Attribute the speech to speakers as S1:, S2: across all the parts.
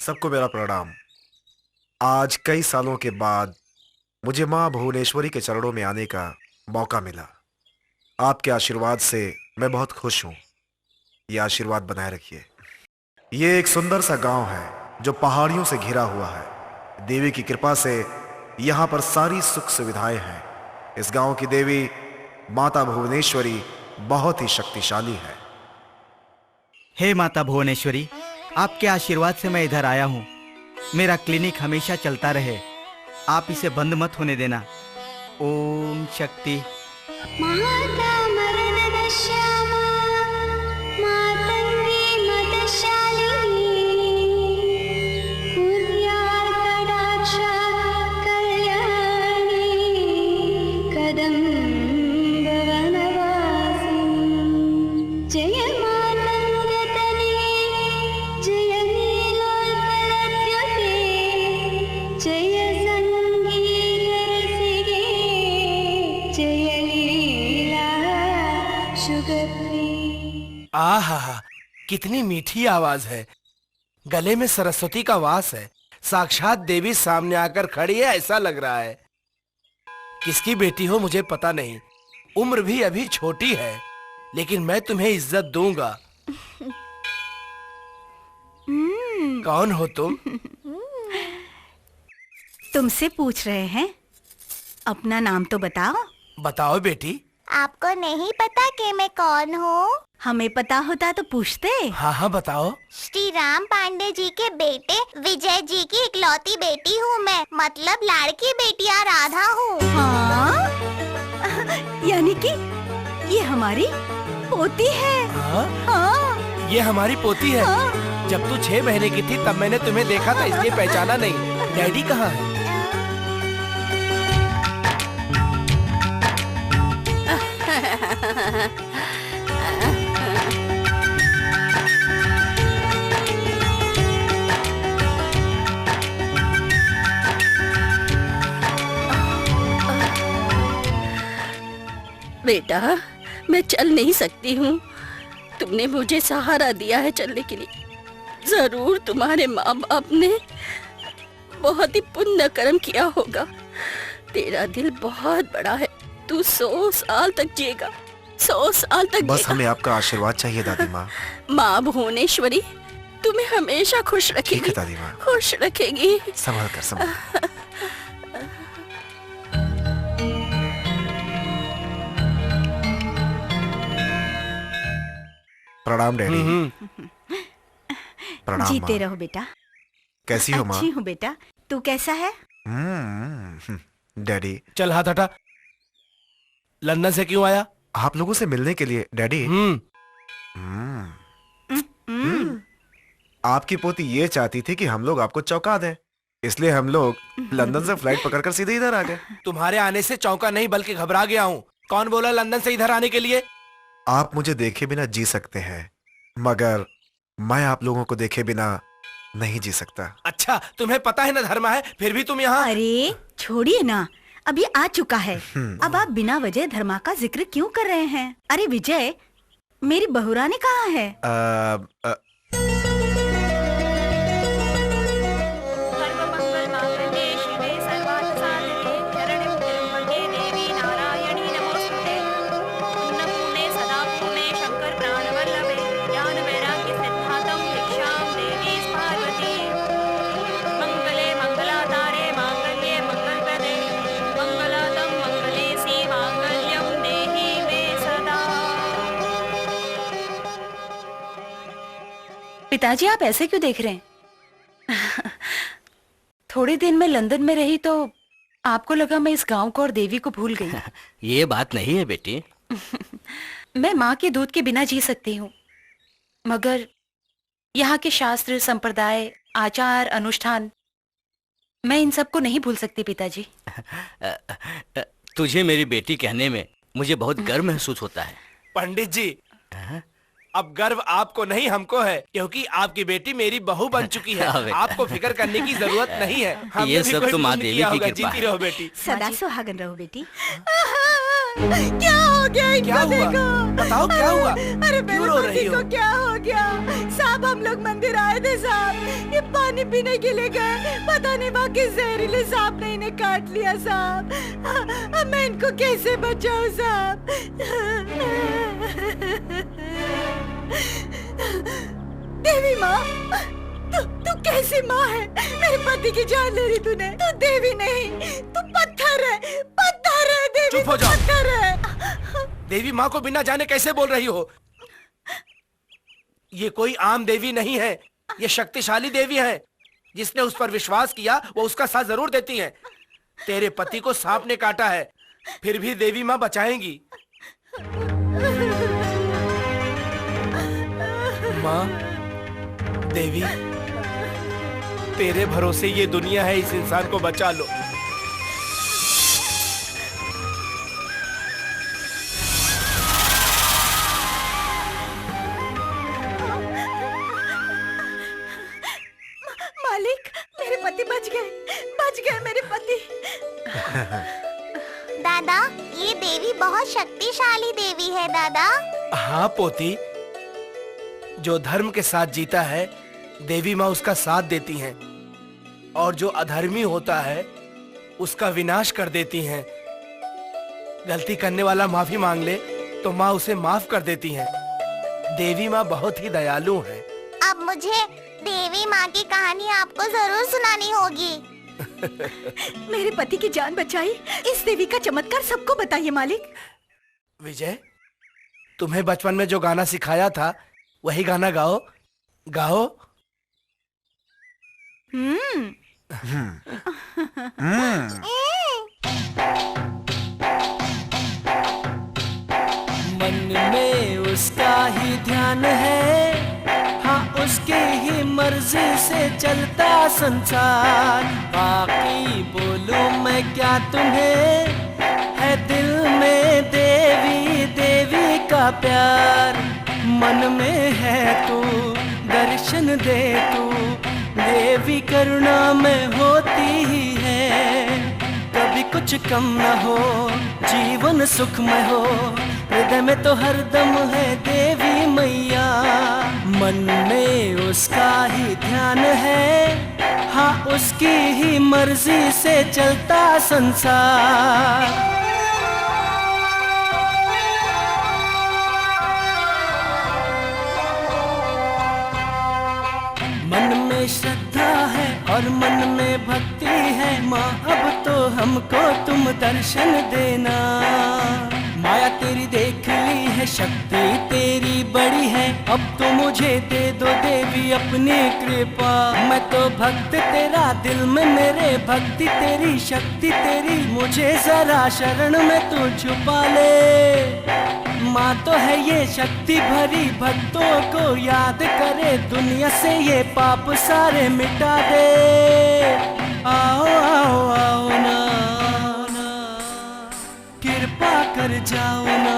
S1: सबको मेरा प्रणाम। आज कई सालों के बाद मुझे माँ भुवनेश्वरी के चरणों में आने का मौका मिला। आपके आशीर्वाद से मैं बहुत खुश हूँ। ये आशीर्वाद बनाए रखिए। ये एक सुंदर सा गांव है जो पहाड़ियों से घिरा हुआ है। देवी की कृपा से यहाँ पर सारी सुख सुविधाएं हैं। इस गांव की देवी माता भुवनेश्वरी बहुत ही शक्तिशाली है।
S2: हे माता भुवनेश्वरी, आपके आशीर्वाद से मैं इधर आया हूँ। मेरा क्लिनिक हमेशा चलता रहे, आप इसे बंद मत होने देना। ओम शक्ति।
S3: माता मरण श्यामा मातंगी मदशालिनी उद्यार कटाक्ष कल्याणी कदम्ब वनवासिनी जय मातंगतने जय नीलोत्पलद्युते जय संगीतरसिके जय
S4: आहा, कितनी मीठी आवाज है। गले में सरस्वती का वास है। साक्षात देवी सामने आकर खड़ी है ऐसा लग रहा है। किसकी बेटी हो मुझे पता नहीं, उम्र भी अभी छोटी है, लेकिन मैं तुम्हें इज्जत दूंगा। कौन हो तुम?
S5: तुमसे पूछ रहे हैं, अपना नाम तो बताओ।
S4: बताओ बेटी।
S3: आपको नहीं पता कि मैं कौन हूँ?
S5: हमें पता होता तो पूछते।
S4: हाँ हाँ बताओ।
S3: श्री राम पांडे जी के बेटे विजय जी की इकलौती बेटी हूँ मैं, मतलब लाड़की बेटियाँ राधा हूँ।
S5: हाँ? यानी कि ये हमारी पोती है।
S4: हाँ?
S5: हाँ।
S4: ये हमारी पोती है।
S5: हाँ।
S4: जब तू 6 महीने की थी तब मैंने तुम्हें देखा था, इसलिए पहचाना नहीं। डैडी कहाँ है?
S6: बेटा, मैं चल नहीं सकती हूँ। तुमने मुझे सहारा दिया है चलने के लिए। जरूर तुम्हारे माँ बाप ने बहुत ही पुण्य कर्म किया होगा। तेरा दिल बहुत बड़ा है, तू 100 साल तक जिएगा, 100 साल तक
S1: बस
S6: जिएगा।
S1: हमें आपका आशीर्वाद चाहिए दादी माँ।
S6: माँ भुवनेश्वरी तुम्हें हमेशा खुश
S1: ठीक
S6: रखेगी।
S1: है दादी माँ।
S6: खुश रखेगी।
S1: संभल कर संभल। प्रणाम डैडी। प्रणाम
S5: जीते
S1: माँ।
S5: रहो बेटा।
S1: कैसी हो माँ?
S5: अच्छी हूँ बेटा, तू कैसा है?
S1: डैडी।
S4: चल हाथ हटा। लंदन से क्यों आया?
S1: आप लोगों से मिलने के लिए डैडी। आपकी पोती ये चाहती थी कि हम लोग आपको चौंका दें, इसलिए हम लोग लंदन से फ्लाइट पकड़कर सीधे इधर आ गए।
S4: तुम्हारे आने से चौंका नहीं बल्कि घबरा गया हूँ। कौन बोला लंदन से इधर आने के लिए?
S1: आप मुझे देखे बिना जी सकते हैं, मगर मैं आप लोगों को देखे बिना नहीं जी सकता।
S4: अच्छा, तुम्हें पता है ना धर्मा है, फिर भी तुम यहाँ।
S5: अरे छोड़िए ना, अभी आ चुका है। अब आप बिना वजह धर्मा का जिक्र क्यों कर रहे हैं? अरे विजय, मेरी बहुरानी कहाँ है?
S7: पिताजी, आप ऐसे क्यों देख रहे हैं? थोड़े दिन मैं लंदन में रही तो आपको लगा मैं इस गांव को और देवी को भूल गई।
S8: ये बात नहीं है बेटी।
S7: मैं माँ के दूध के बिना जी सकती हूँ, मगर यहाँ के शास्त्र, संप्रदाय, आचार, अनुष्ठान, मैं इन सब को नहीं भूल सकती पिताजी।
S8: तुझे मेरी बेटी कहने में मुझे बहुत गर्व महसूस होता है।
S4: पंडित जी, अब गर्व आपको नहीं हमको है, क्योंकि आपकी बेटी मेरी बहू बन चुकी है। आपको फिक्र करने की जरूरत नहीं है।
S8: ये सब तो माँ देवी की कृपा
S4: जीती
S8: है।
S4: रहो बेटी।
S5: सदा सुहागन रहो बेटी। क्या हो गया इनको
S4: क्या हुआ?
S5: देखो।
S4: बताओ क्या हुआ?
S5: अरे मेरे
S4: क्यों रो
S5: पति
S4: रही हो?
S5: को क्या हो गया साहब? हम लोग मंदिर आए थे साहब, ये पानी पीने के लिए गए, पता नहीं वहाँ किस जहरीले सांप ने इन्हें काट लिया साहब। अब मैं इनको कैसे बचाऊं साहब? देवी माँ, तू कैसी माँ है? मेरे पति की जान ले रही तूने। तू देवी नहीं, तू पत्थर है, पत्थर है देवी।
S4: चुप हो
S5: तू
S4: जाओ।
S5: पत्थर है।
S4: देवी माँ को बिना जाने कैसे बोल रही हो? ये कोई आम देवी नहीं है, ये शक्तिशाली देवी है। जिसने उस पर विश्वास किया वो उसका साथ जरूर देती है। तेरे पति को सांप ने काटा है, फिर भी देवी माँ बचाएंगी। माँ, देवी, तेरे भरोसे ये दुनिया है, इस इंसान को बचा लो।
S5: मालिक, मेरे पति बच गए मेरे पति।
S3: दादा, ये देवी बहुत शक्तिशाली देवी है दादा।
S4: हाँ पोती, जो धर्म के साथ जीता है देवी माँ उसका साथ देती हैं, और जो अधर्मी होता है उसका विनाश कर देती हैं। गलती करने वाला माफी मांग ले तो माँ उसे माफ कर देती हैं। देवी माँ बहुत ही दयालु है।
S3: अब मुझे देवी माँ की कहानी आपको जरूर सुनानी होगी।
S5: मेरे पति की जान बचाई इस देवी का चमत्कार सबको बताइए मालिक।
S4: विजय, तुम्हें बचपन में जो गाना सिखाया था वही गाना गाओ। गाओ। मन में उसका ही ध्यान है, हाँ उसके ही मर्जी से चलता संसार। बाकी बोलूं मैं क्या तुम्हें, है दिल में देवी देवी का प्यार। मन में है तू, दर्शन दे तू, देवी करुणा में होती ही है। कभी कुछ कम न हो, जीवन सुखमय हो, हृदय में तो हरदम है देवी मैया। मन में उसका ही ध्यान है, हाँ उसकी ही मर्जी से चलता संसार। मन में श्रद्धा है और मन में भक्ति है, माँ अब तो हमको तुम दर्शन देना। माया तेरी देख ली है, शक्ति तेरी बड़ी है, अब तो मुझे दे दो देवी अपनी कृपा। मैं तो भक्त तेरा, दिल में मेरे भक्ति तेरी, शक्ति तेरी, मुझे जरा शरण में तू छुपा ले। माँ तो है ये शक्ति भरी, भक्तों को याद करे, दुनिया से ये पाप सारे मिटा दे। आओ आओ आओ ना, कृपा कर जाओ ना,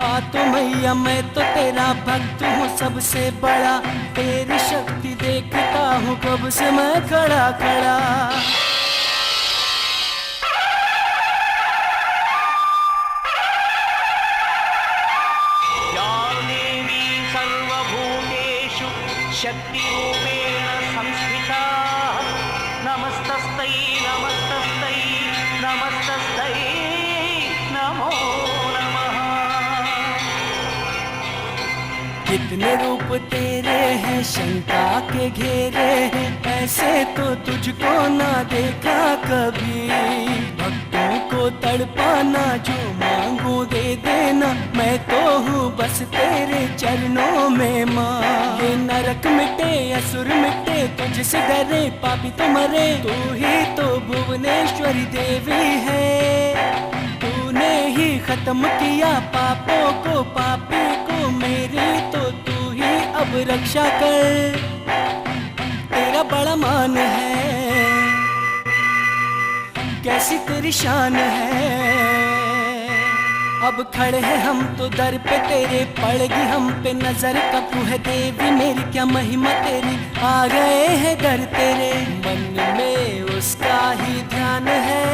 S4: आ तो मैया मैं तो तेरा भक्त हूँ सबसे बड़ा, तेरी शक्ति देखता हूँ कब से मैं खड़ा खड़ा।
S9: शक्तिरूपेण संस्थिता नमस्तस्यै नमस्तस्यै नमस्तस्यै नमो नमः।
S4: कितने रूप तेरे हैं शंका के घेरे हैं, ऐसे तो तुझको ना देखा कभी। भक्तों को तड़पाना, जो मांगू दे देना, मैं तो हूँ बस तेरे चरणों में माँ। ये नरक मिटे असुर मिटे, तुझसे डरे पापी तो मरे, तू ही तो भुवनेश्वरी देवी है। तूने ही खत्म किया पापों को, पापी को मेरी तो तू ही अब रक्षा कर। तेरा बड़ा मान है, कैसी तेरी शान है। अब खड़े हैं हम तो दर पे तेरे, पड़ेगी हम पे नजर कब तू है देवी मेरी, क्या महिमा तेरी, आ गए हैं दर तेरे। मन में उसका ही ध्यान है,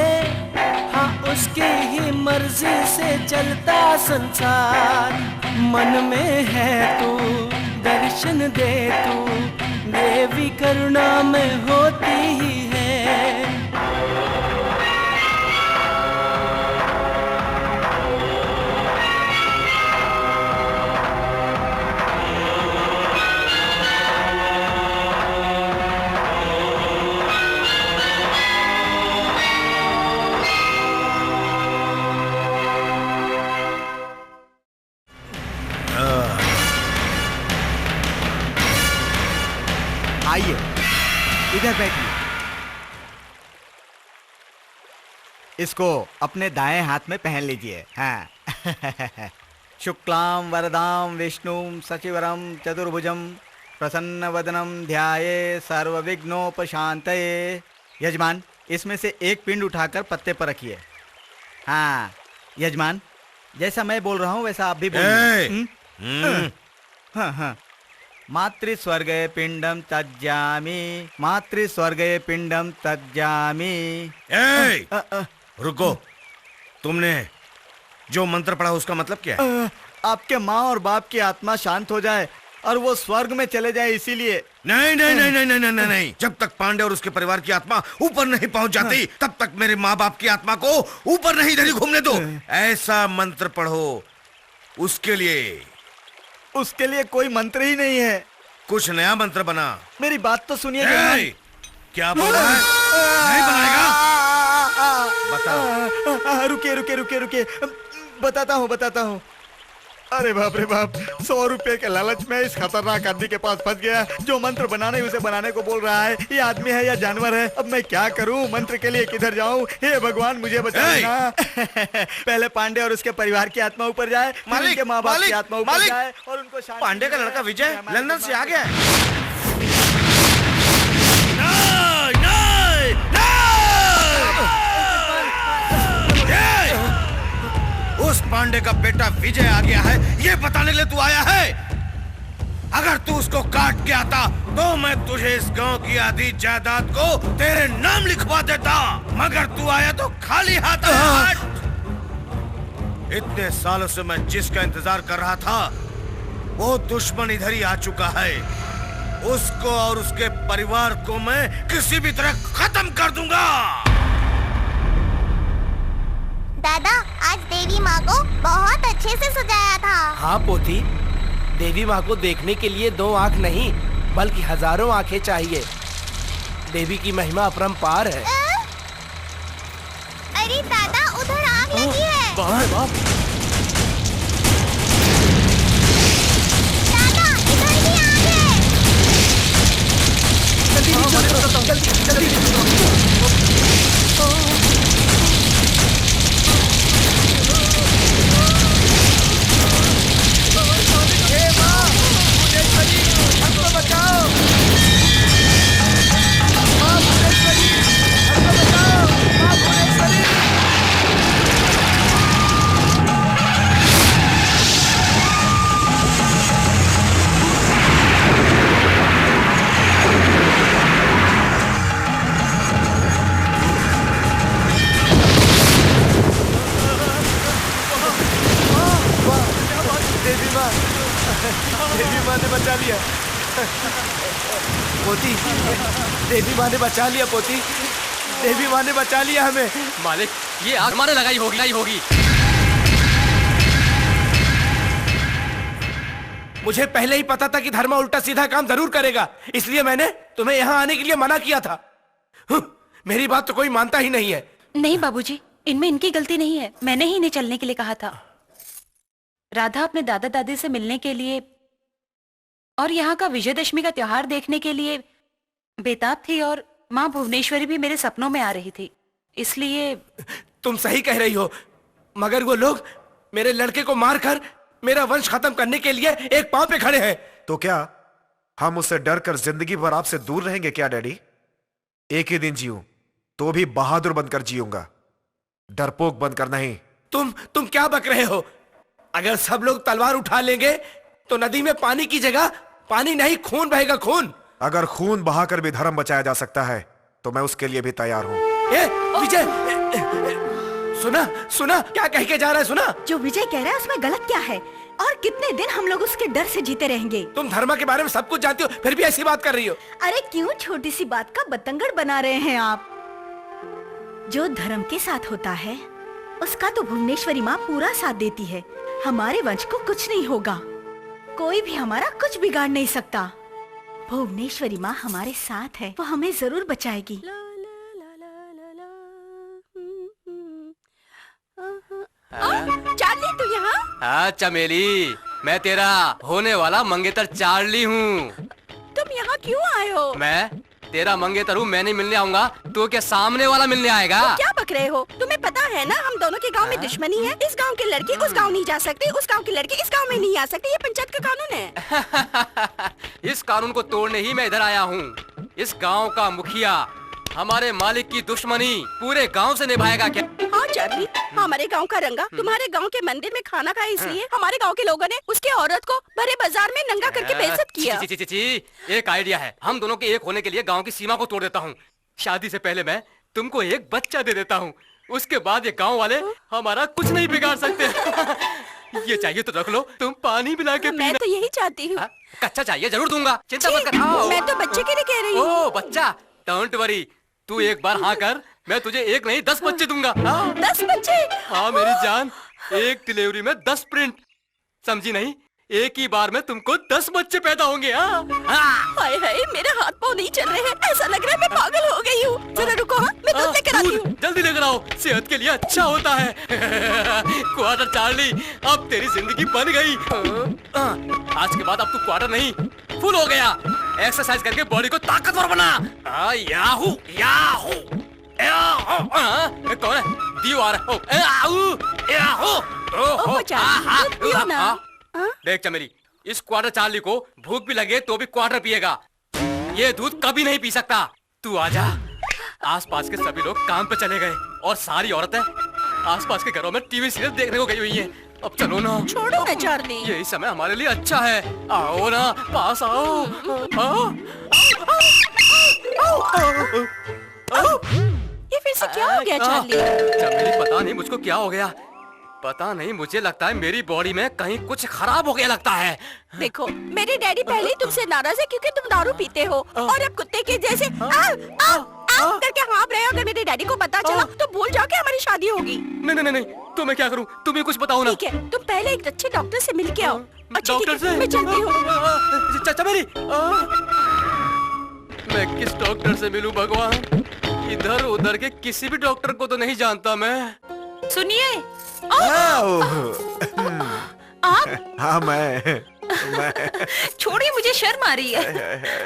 S4: हाँ उसकी ही मर्जी से चलता संसार। मन में है तू दर्शन दे तू, देवी करुणा में होती ही है।
S2: आइए, इधर बैठिए। इसको अपने दाएं हाथ में पहन लीजिए। हाँ। शुक्लाम वरदाम विष्णुम शशिवरम चतुर्भुजम प्रसन्नवदनम ध्याये सर्वविघ्नोपशांतये। यजमान, इसमें से एक पिंड उठाकर पत्ते पर रखिए। हाँ यजमान, जैसा मैं बोल रहा हूँ वैसा आप भी बोलिए। हाँ हाँ। मातृस्वर्गे पिंडम त्यजामि, मातृस्वर्गे पिंडम त्यजामि।
S1: रुको, तुमने जो मंत्र पढ़ा उसका मतलब क्या है?
S2: आपके माँ और बाप की आत्मा शांत हो जाए और वो स्वर्ग में चले जाए, इसीलिए।
S1: नहीं नहीं नहीं नहीं नहीं नहीं नहीं, जब तक पांडे और उसके परिवार की आत्मा ऊपर नहीं पहुंच जाती तब तक मेरे माँ बाप की आत्मा को ऊपर नहीं इधर ही घूमने दो। ऐसा मंत्र पढ़ो।
S2: उसके लिए कोई मंत्र ही नहीं है।
S1: कुछ नया मंत्र बना।
S2: मेरी बात तो सुनिए।
S1: क्या बोल रहा है? नहीं बनाएगा? बताओ।
S2: रुके, बताता हूँ। अरे बाप रे बाप, 100 रुपए के लालच में इस खतरनाक आदमी के पास फंस गया जो मंत्र बनाने उसे बनाने को बोल रहा है। ये आदमी है या जानवर है? अब मैं क्या करूं? मंत्र के लिए किधर जाऊं? हे भगवान, मुझे बचाना। पहले पांडे और उसके परिवार की आत्मा ऊपर जाए, फिर उनके माँ बाप की आत्मा ऊपर जाए और उनको शांति।
S1: पांडे का लड़का विजय लंदन से आ गया है। उस पांडे का बेटा विजय आ गया है, ये बताने के लिए तू आया है? अगर तू उसको काट के आता तो मैं तुझे इस गांव की आधी जायदाद को तेरे नाम लिखवा देता, मगर तू आया तो खाली हाथ आया। इतने सालों से मैं जिसका इंतजार कर रहा था वो दुश्मन इधर ही आ चुका है। उसको और उसके परिवार को मैं किसी भी तरह खत्म कर दूंगा।
S3: दादा, आज देवी माँ को बहुत अच्छे से सजाया था।
S4: हाँ पोती, देवी माँ को देखने के लिए 2 आँख नहीं बल्कि हजारों आँखें चाहिए। देवी की महिमा अपरंपार है।
S3: अरे दादा, उधर आग लगी है।
S4: बाप।
S3: दादा, इधर भी आग है।
S4: जल्दी। देवी माँ ने बचा लिया पोती। देवी माँ ने बचा लिया पोती। देवी माँ ने बचा लिया हमें।
S8: मालिक, ये आग हमारे लगाई होगी।
S4: मुझे पहले ही पता था कि धर्मा उल्टा सीधा काम जरूर करेगा, इसलिए मैंने तुम्हें यहाँ आने के लिए मना किया था। मेरी बात तो कोई मानता ही नहीं है।
S7: नहीं बाबूजी, इनमें इनकी गलती नहीं है। मैंने ही इन्हें चलने के लिए कहा था। राधा अपने दादा दादी से मिलने के लिए और यहाँ का विजयदशमी का त्योहार देखने के लिए बेताब थी और माँ भुवनेश्वरी भी मेरे सपनों में आ रही थी, इसलिए।
S4: तुम सही कह रही हो, मगर वो लोग मेरे लड़के को मारकर मेरा वंश खत्म करने के लिए एक पांव पे खड़े हैं।
S1: तो क्या हम उससे डर कर जिंदगी भर आपसे दूर रहेंगे क्या डैडी? एक ही दिन जीऊं तो भी बहादुर बनकर जीऊंगा, डरपोक बनकर नहीं।
S4: तुम क्या बक रहे हो? अगर सब लोग तलवार उठा लेंगे तो नदी में पानी की जगह पानी नहीं खून बहेगा, खून।
S1: अगर खून बहाकर भी धर्म बचाया जा सकता है तो मैं उसके लिए भी तैयार हूं।
S4: विजय, सुना सुना क्या कह के जा रहा है? सुना
S5: जो विजय कह रहा है उसमें गलत क्या है? और कितने दिन हम लोग उसके डर से जीते रहेंगे?
S4: तुम धर्मा के बारे में सब कुछ जानती हो, फिर भी ऐसी बात कर रही हो।
S5: अरे क्यों छोटी सी बात का बतंगड़ बना रहे हैं आप? जो धर्म के साथ होता है उसका तो भुवनेश्वरी माँ पूरा साथ देती है। हमारे वंश को कुछ नहीं होगा, कोई भी हमारा कुछ बिगाड़ नहीं सकता। भुवनेश्वरी माँ हमारे साथ है, वो हमें जरूर बचाएगी।
S6: चार्ली तू यहाँ?
S8: हाँ चमेली, मैं तेरा होने वाला मंगेतर चार्ली हूँ।
S6: तुम यहाँ क्यों आए हो?
S8: मैं तेरा मंगेतर हूँ, मैं नहीं मिलने आऊंगा तो क्या सामने वाला मिलने आएगा?
S6: क्या बक रहे हो? तुम्हें पता है ना हम दोनों के गांव में दुश्मनी है। इस गांव के लड़के उस गांव नहीं जा सकते, उस गांव के लड़के इस गांव में नहीं आ सकते। ये पंचायत का कानून है।
S8: इस कानून को तोड़ने ही मैं इधर आया हूँ। इस गांव का मुखिया हमारे मालिक की दुश्मनी पूरे गांव से निभाएगा क्या?
S6: हाँ चार्ली, हमारे गांव का रंगा तुम्हारे गांव के मंदिर में खाना खाया, इसलिए हमारे गांव के लोगों ने उसके औरत को भरे बाजार में नंगा करके बेइज्जत किया।
S8: ची, ची, ची, ची, एक आइडिया है, हम दोनों के एक होने के लिए गांव की सीमा को तोड़ देता हूँ। शादी से पहले मैं तुमको एक बच्चा दे देता हूँ, उसके बाद ये गाँव वाले हमारा कुछ नहीं बिगाड़ सकते। ये चाहिए तो रख लो, तुम पानी पिला के
S6: मैं तो यही चाहती हूँ।
S8: कच्चा चाहिए जरूर दूंगा, चिंता मत कर।
S6: मैं तो बच्चे के लिए कह रही हूँ।
S8: ओ बच्चा, डोंट वरी, तू एक बार हाँ कर, मैं तुझे एक नहीं 10 बच्चे दूंगा।
S6: 10 बच्चे?
S8: हाँ मेरी जान, एक डिलीवरी में 10 प्रिंट, समझी नहीं? एक ही बार में तुमको 10 बच्चे पैदा होंगे।
S6: हाय हाय, मेरे हाथ पाँव नहीं चल रहे हैं, ऐसा लग रहा है मैं पागल हो गई हूँ। जरा रुको, हाँ मैं दूध लेकर आती हूँ।
S8: जल्दी लेकर आओ, सेहत के लिए अच्छा होता है। क्वार्टर चार्ली, अब तेरी जिंदगी बन गई। आज के बाद अब तू क्वार्टर नहीं, फुल हो गया। एक्सरसाइज करके बॉडी को ताकतवर बना। याहू याहू कौन है? दियो आ रहा। देख चमेली, इस क्वार्टर चार्ली को भूख भी लगे तो भी क्वार्टर पिएगा, ये दूध कभी नहीं पी सकता। तू आजा। आसपास के सभी लोग काम पे चले गए और सारी औरतें आसपास के घरों में टीवी सीरियल देखने को गई हुई हैं। अब चलो ना।
S6: छोड़ो ना चार्ली,
S8: यही समय हमारे लिए अच्छा है। आओ ना, पास आओ।
S6: ये फिर से क्या हो गया चार्ली?
S8: चमेली, पता नहीं मुझको क्या हो गया, पता नहीं, मुझे लगता है मेरी बॉडी में कहीं कुछ खराब हो गया लगता है।
S6: देखो, मेरे डैडी पहले ही तुमसे नाराज है क्योंकि तुम दारू पीते हो और अब कुत्ते के जैसे करके हाँफ रहे हो। अगर मेरे डैडी को पता चला तो भूल जाओ कि हमारी शादी होगी।
S8: नहीं नहीं नहीं, तो मैं क्या करूं? तुम ही कुछ बताओ ना।
S6: ठीक है, तुम पहले एक अच्छे डॉक्टर से मिल के आओ। अच्छा,
S8: डॉक्टर से?
S6: मैं चलती हूँ।
S8: चाचा मेरी, मैं किस डॉक्टर से मिलूं भगवान? इधर उधर के किसी भी डॉक्टर को तो नहीं जानता मैं।
S7: सुनिए
S1: आप? हाँ मैं
S7: छोड़िए, मुझे शर्म आ रही है।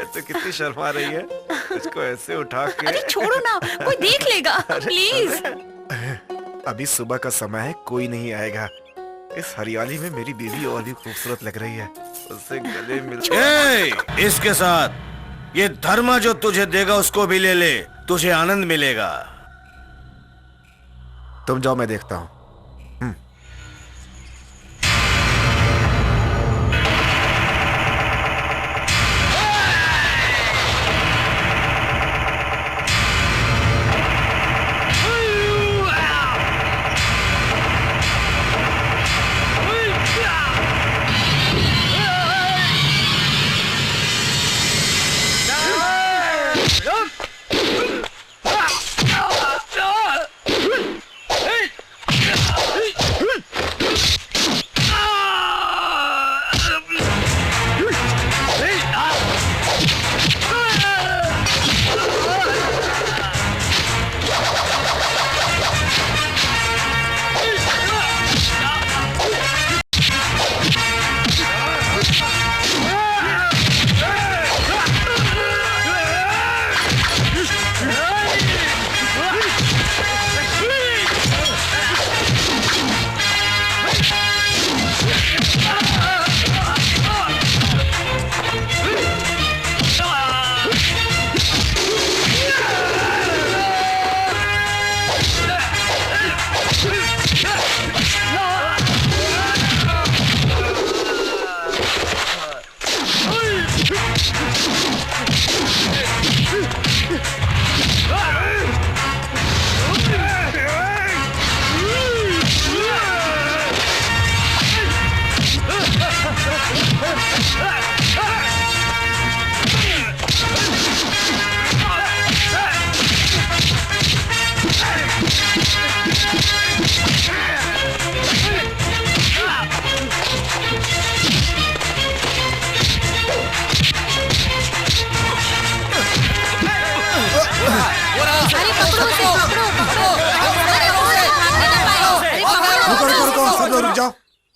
S1: तो कितनी शर्म आ रही है, इसको ऐसे उठा के।
S7: अरे छोड़ो ना, कोई देख लेगा प्लीज।
S1: अभी सुबह का समय है, कोई नहीं आएगा। इस हरियाली में मेरी बीवी और भी खूबसूरत लग रही है, उससे गले मिल।
S10: इसके साथ ये धर्मा जो तुझे देगा उसको भी ले ले, तुझे आनंद मिलेगा।
S1: तुम जाओ, मैं देखता हूँ।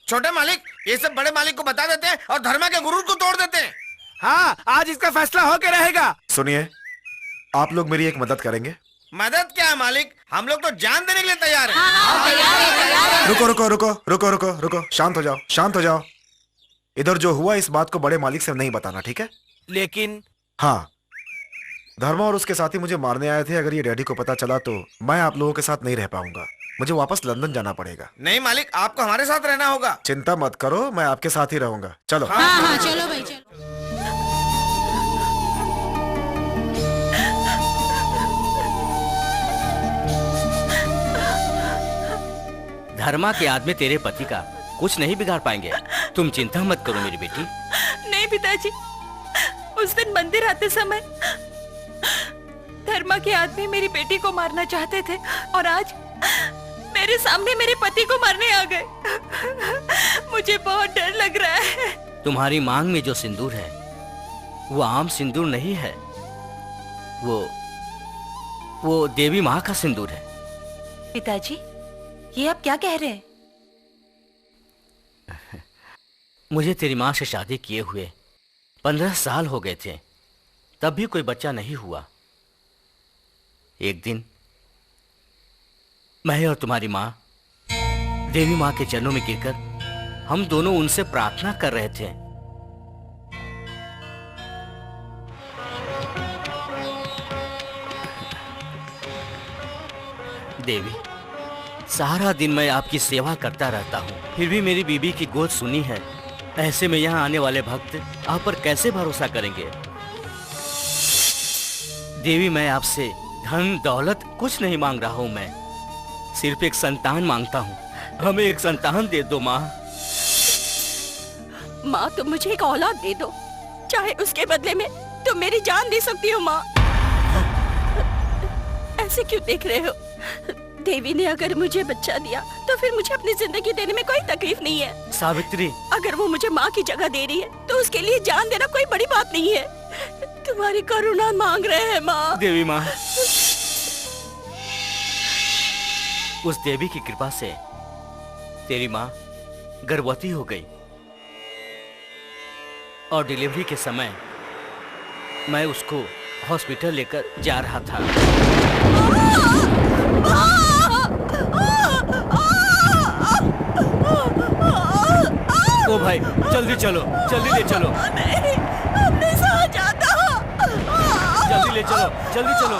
S10: छोटे मालिक ये सब बड़े मालिक को बता देते हैं और धर्मा के गुरूर को तोड़ देते हैं।
S4: हाँ, आज इसका फैसला होके रहेगा।
S1: सुनिए, आप लोग मेरी एक मदद करेंगे?
S10: मदद क्या है मालिक, हम लोग तो जान देने के लिए तैयार हैं।
S1: रुको रुको रुको रुको रुको रुको, शांत हो जाओ, शांत हो जाओ। इधर जो हुआ इस बात को बड़े मालिक से नहीं बताना, ठीक है?
S4: लेकिन
S1: हाँ, धर्मा और उसके साथी मुझे मारने आए थे। अगर ये डैडी को पता चला तो मैं आप लोगों के साथ नहीं रह पाऊंगा। मुझे वापस लंदन जाना पड़ेगा।
S10: नहीं मालिक, आपको हमारे साथ रहना होगा।
S1: चिंता मत करो, मैं आपके साथ ही रहूंगा। चलो।
S6: हाँ, चलो भाई चलो।
S8: धर्मा के आदमी तेरे पति का कुछ नहीं बिगाड़ पाएंगे, तुम चिंता मत करो मेरी बेटी।
S5: नहीं पिताजी, उस दिन मंदिर आते समय धर्मा के आदमी मेरी बेटी को मारना चाहते थे और आज मेरे सामने मेरे पति को मारने आ गए। मुझे बहुत डर लग रहा है।
S8: तुम्हारी मांग में जो सिंदूर है वो आम सिंदूर नहीं है, वो देवी माँ का सिंदूर है।
S7: पिताजी, ये आप क्या कह रहे हैं?
S8: मुझे तेरी माँ से शादी किए हुए 15 साल हो गए थे, तब भी कोई बच्चा नहीं हुआ। एक दिन मैं और तुम्हारी माँ देवी माँ के चरणों में गिरकर हम दोनों उनसे प्रार्थना कर रहे थे। देवी, सारा दिन मैं आपकी सेवा करता रहता हूँ, फिर भी मेरी बीबी की गोद सुनी है। ऐसे में यहाँ आने वाले भक्त आप पर कैसे भरोसा करेंगे? देवी, मैं आपसे धन दौलत कुछ नहीं मांग रहा हूँ, मैं सिर्फ एक संतान मांगता हूँ। हमें एक संतान दे दो माँ।
S6: माँ, तुम मुझे एक औलाद दे दो, चाहे उसके बदले में तुम मेरी जान दे सकती हो। माँ, ऐसे क्यों देख रहे हो? देवी ने अगर मुझे बच्चा दिया तो फिर मुझे अपनी जिंदगी देने में कोई तकलीफ नहीं है।
S8: सावित्री,
S6: अगर वो मुझे माँ की जगह दे रही है तो उसके लिए जान देना कोई बड़ी बात नहीं है। तुम्हारी करुणा मांग रहे हैं माँ।
S8: देवी माँ, उस देवी की कृपा से तेरी माँ गर्भवती हो गई और डिलीवरी के समय मैं उसको हॉस्पिटल लेकर जा रहा था। ओ भाई, जल्दी चलो, जल्दी ले चलो।
S6: नहीं, अब नहीं सहा जाता।
S8: जल्दी ले चलो, जल्दी चलो।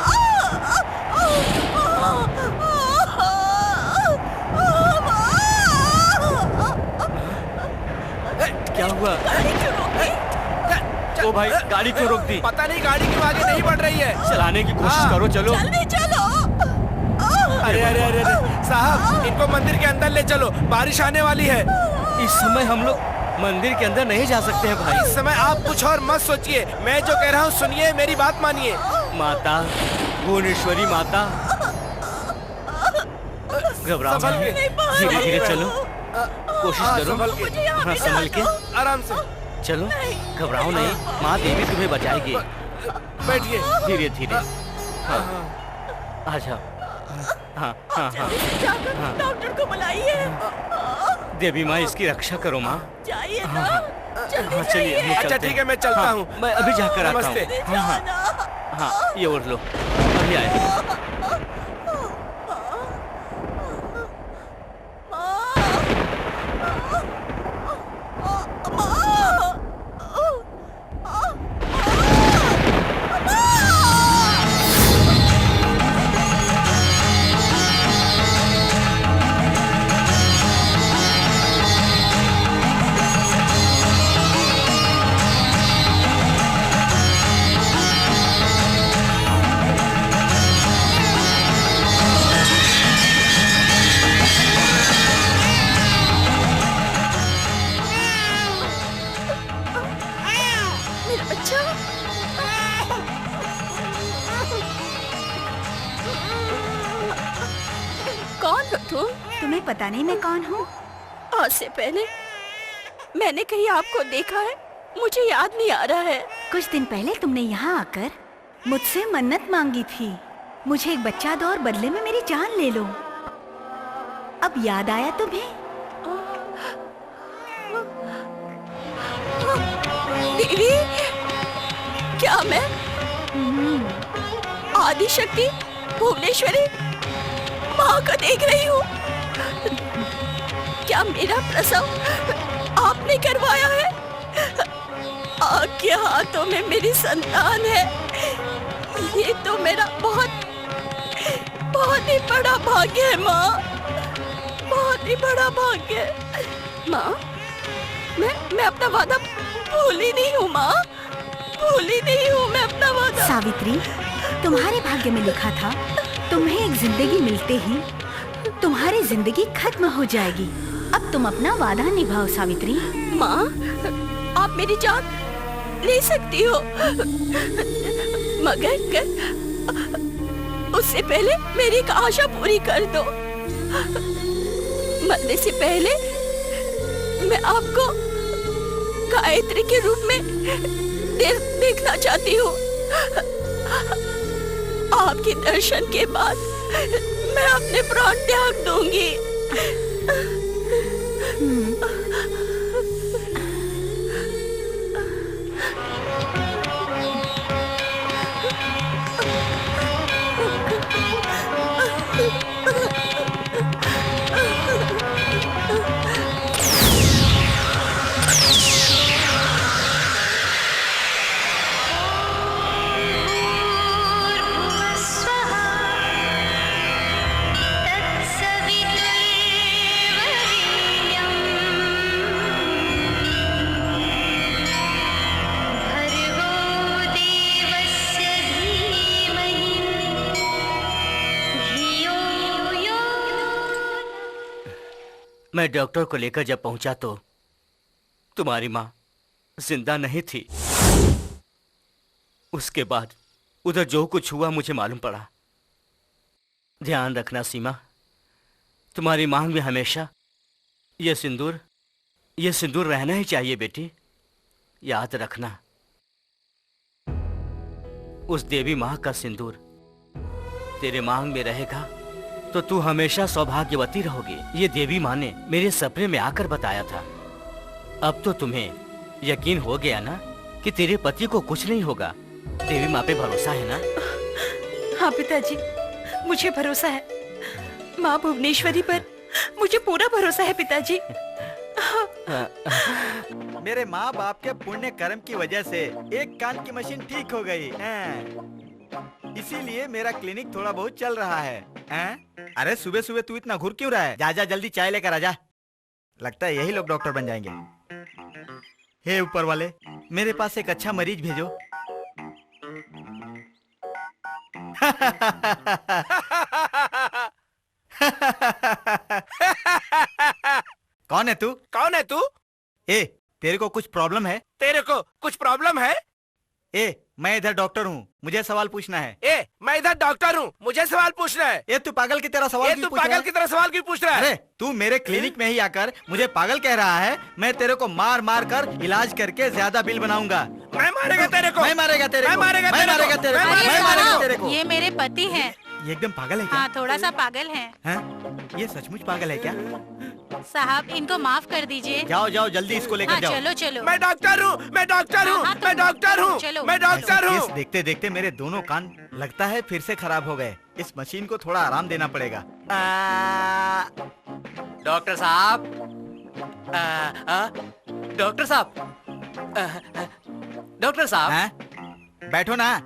S8: क्या हुआ? ओ भाई, गाड़ी क्यों रोक दी?
S4: पता नहीं, गाड़ी क्यों आगे नहीं बढ़ रही है।
S8: चलाने की कोशिश करो, चलो।
S6: जल्दी चलो।
S4: अरे अरे अरे साहब, इनको मंदिर के अंदर ले चलो, बारिश आने वाली है।
S8: इस समय हम लोग मंदिर के अंदर नहीं जा सकते हैं भाई।
S4: इस समय आप कुछ और मत सोचिए, मैं जो कह रहा हूँ सुनिए, मेरी बात मानिए।
S8: माता भुवनेश्वरी, माता घबराओ मत, धीरे धीरे चलो, कोशिश करो। हाँ, संभल के,
S4: आराम से
S8: चलो, घबराओ नहीं, माँ देवी तुम्हें बचाएगी।
S4: बैठिए,
S8: धीरे धीरे। हाँ, आ जाओ। हाँ हाँ हाँ,
S6: डॉक्टर को बुलाइए।
S8: देवी माँ, इसकी रक्षा करो माँ।
S6: जाइए ना,
S8: हाँ, चलिए, हम
S4: अच्छा
S8: चलते
S4: ठीक है, मैं चलता
S8: हाँ,
S4: हूँ।
S8: मैं अभी जाकर आता हूँ।
S4: नमस्ते।
S8: हाँ हाँ हाँ, ये ओढ़ लो, अभी आए।
S6: मेरा बच्चा। कौन हो तुम?
S5: तुम्हें पता नहीं मैं कौन हूँ?
S6: आज से पहले मैंने कहीं आपको देखा है, मुझे याद नहीं आ रहा है।
S5: कुछ दिन पहले तुमने यहाँ आकर मुझसे मन्नत मांगी थी, मुझे एक बच्चा दो और बदले में मेरी जान ले लो। अब याद आया तुम्हें?
S6: देवी, क्या मैं आदिशक्ति भुवनेश्वरी माँ को देख रही हूँ? क्या मेरा प्रसव आपने करवाया है? आपके हाथों में मेरी संतान है। ये तो मेरा बहुत बहुत ही बड़ा भाग्य है माँ, बहुत ही बड़ा भाग्य है। माँ, मैं अपना वादा भूली नहीं हूँ माँ, भूली नहीं हूँ मैं अपना वादा।
S5: सावित्री, तुम्हारे भाग्य में लिखा था तुम्हें एक जिंदगी मिलते ही तुम्हारी जिंदगी खत्म हो जाएगी। अब तुम अपना वादा निभाओ सावित्री।
S6: माँ, आप मेरी जान ले सकती हो, मगर उससे पहले मेरी एक आशा पूरी कर दो। मरने से पहले मैं आपको गायत्री के रूप में देखना चाहती हूँ। आपके दर्शन के बाद मैं अपने प्राण त्याग दूंगी।
S2: मैं डॉक्टर को लेकर जब पहुंचा तो तुम्हारी माँ जिंदा नहीं थी। उसके बाद उधर जो कुछ हुआ मुझे मालूम पड़ा। ध्यान रखना सीमा, तुम्हारी मांग में हमेशा ये सिंदूर रहना ही चाहिए बेटी। याद रखना, उस देवी माँ का सिंदूर तेरे मांग में रहेगा तो तू हमेशा सौभाग्यवती रहोगी। ये देवी माँ ने मेरे सपने में आकर बताया था। अब तो तुम्हें यकीन हो गया ना कि तेरे पति को कुछ नहीं होगा। देवी माँ पे भरोसा है ना?
S7: हाँ पिताजी, मुझे भरोसा है। माँ भुवनेश्वरी पर मुझे पूरा भरोसा है पिताजी।
S2: मेरे माँ बाप के पुण्य कर्म की वजह से एक कान की मशीन ठीक हो गई। इसीलिए मेरा क्लिनिक थोड़ा बहुत चल रहा है। अरे सुबह सुबह तू इतना घुर क्यों रहा है? जा जा जल्दी चाय लेकर आजा। लगता है यही लोग डॉक्टर बन जाएंगे। हे ऊपर वाले, मेरे पास एक अच्छा मरीज भेजो। कौन है तू?
S4: कौन है तू?
S2: ए, तेरे को कुछ प्रॉब्लम है?
S4: तेरे को कुछ प्रॉब्लम है?
S2: ए, मैं इधर डॉक्टर हूँ, मुझे सवाल पूछना है।
S4: ए, मैं इधर डॉक्टर हूँ, मुझे सवाल पूछना है।
S2: ए, तू पागल की तरह सवाल क्यों पूछ रहा है?
S4: पागल की तरह सवाल क्यों पूछ रहा है?
S2: अरे तू मेरे क्लिनिक में ही आकर मुझे पागल कह रहा है। मैं तेरे को मार मार कर इलाज करके ज्यादा बिल बनाऊंगा।
S4: मैं मारेगा तेरे को,
S2: मैं मारेगा तेरे को, मैं मारेगा तेरे को।
S5: ये मेरे पति हैं।
S2: ये एकदम पागल है क्या?
S5: हाँ, थोड़ा सा पागल हैं।
S2: हैं? ये सचमुच पागल है क्या?
S5: साहब, इनको माफ कर दीजिए।
S2: जाओ जाओ जल्दी इसको लेकर जाओ।
S5: चलो चलो।
S4: मैं डॉक्टर हूँ, मैं डॉक्टर हूँ, मैं डॉक्टर हूँ, मैं डॉक्टर हूँ।
S2: देखते देखते मेरे दोनों कान लगता है फिर से खराब हो गए। इस मशीन को थोड़ा आराम देना पड़ेगा।
S8: डॉक्टर साहब, डॉक्टर साहब, डॉक्टर साहब,
S2: बैठो ना।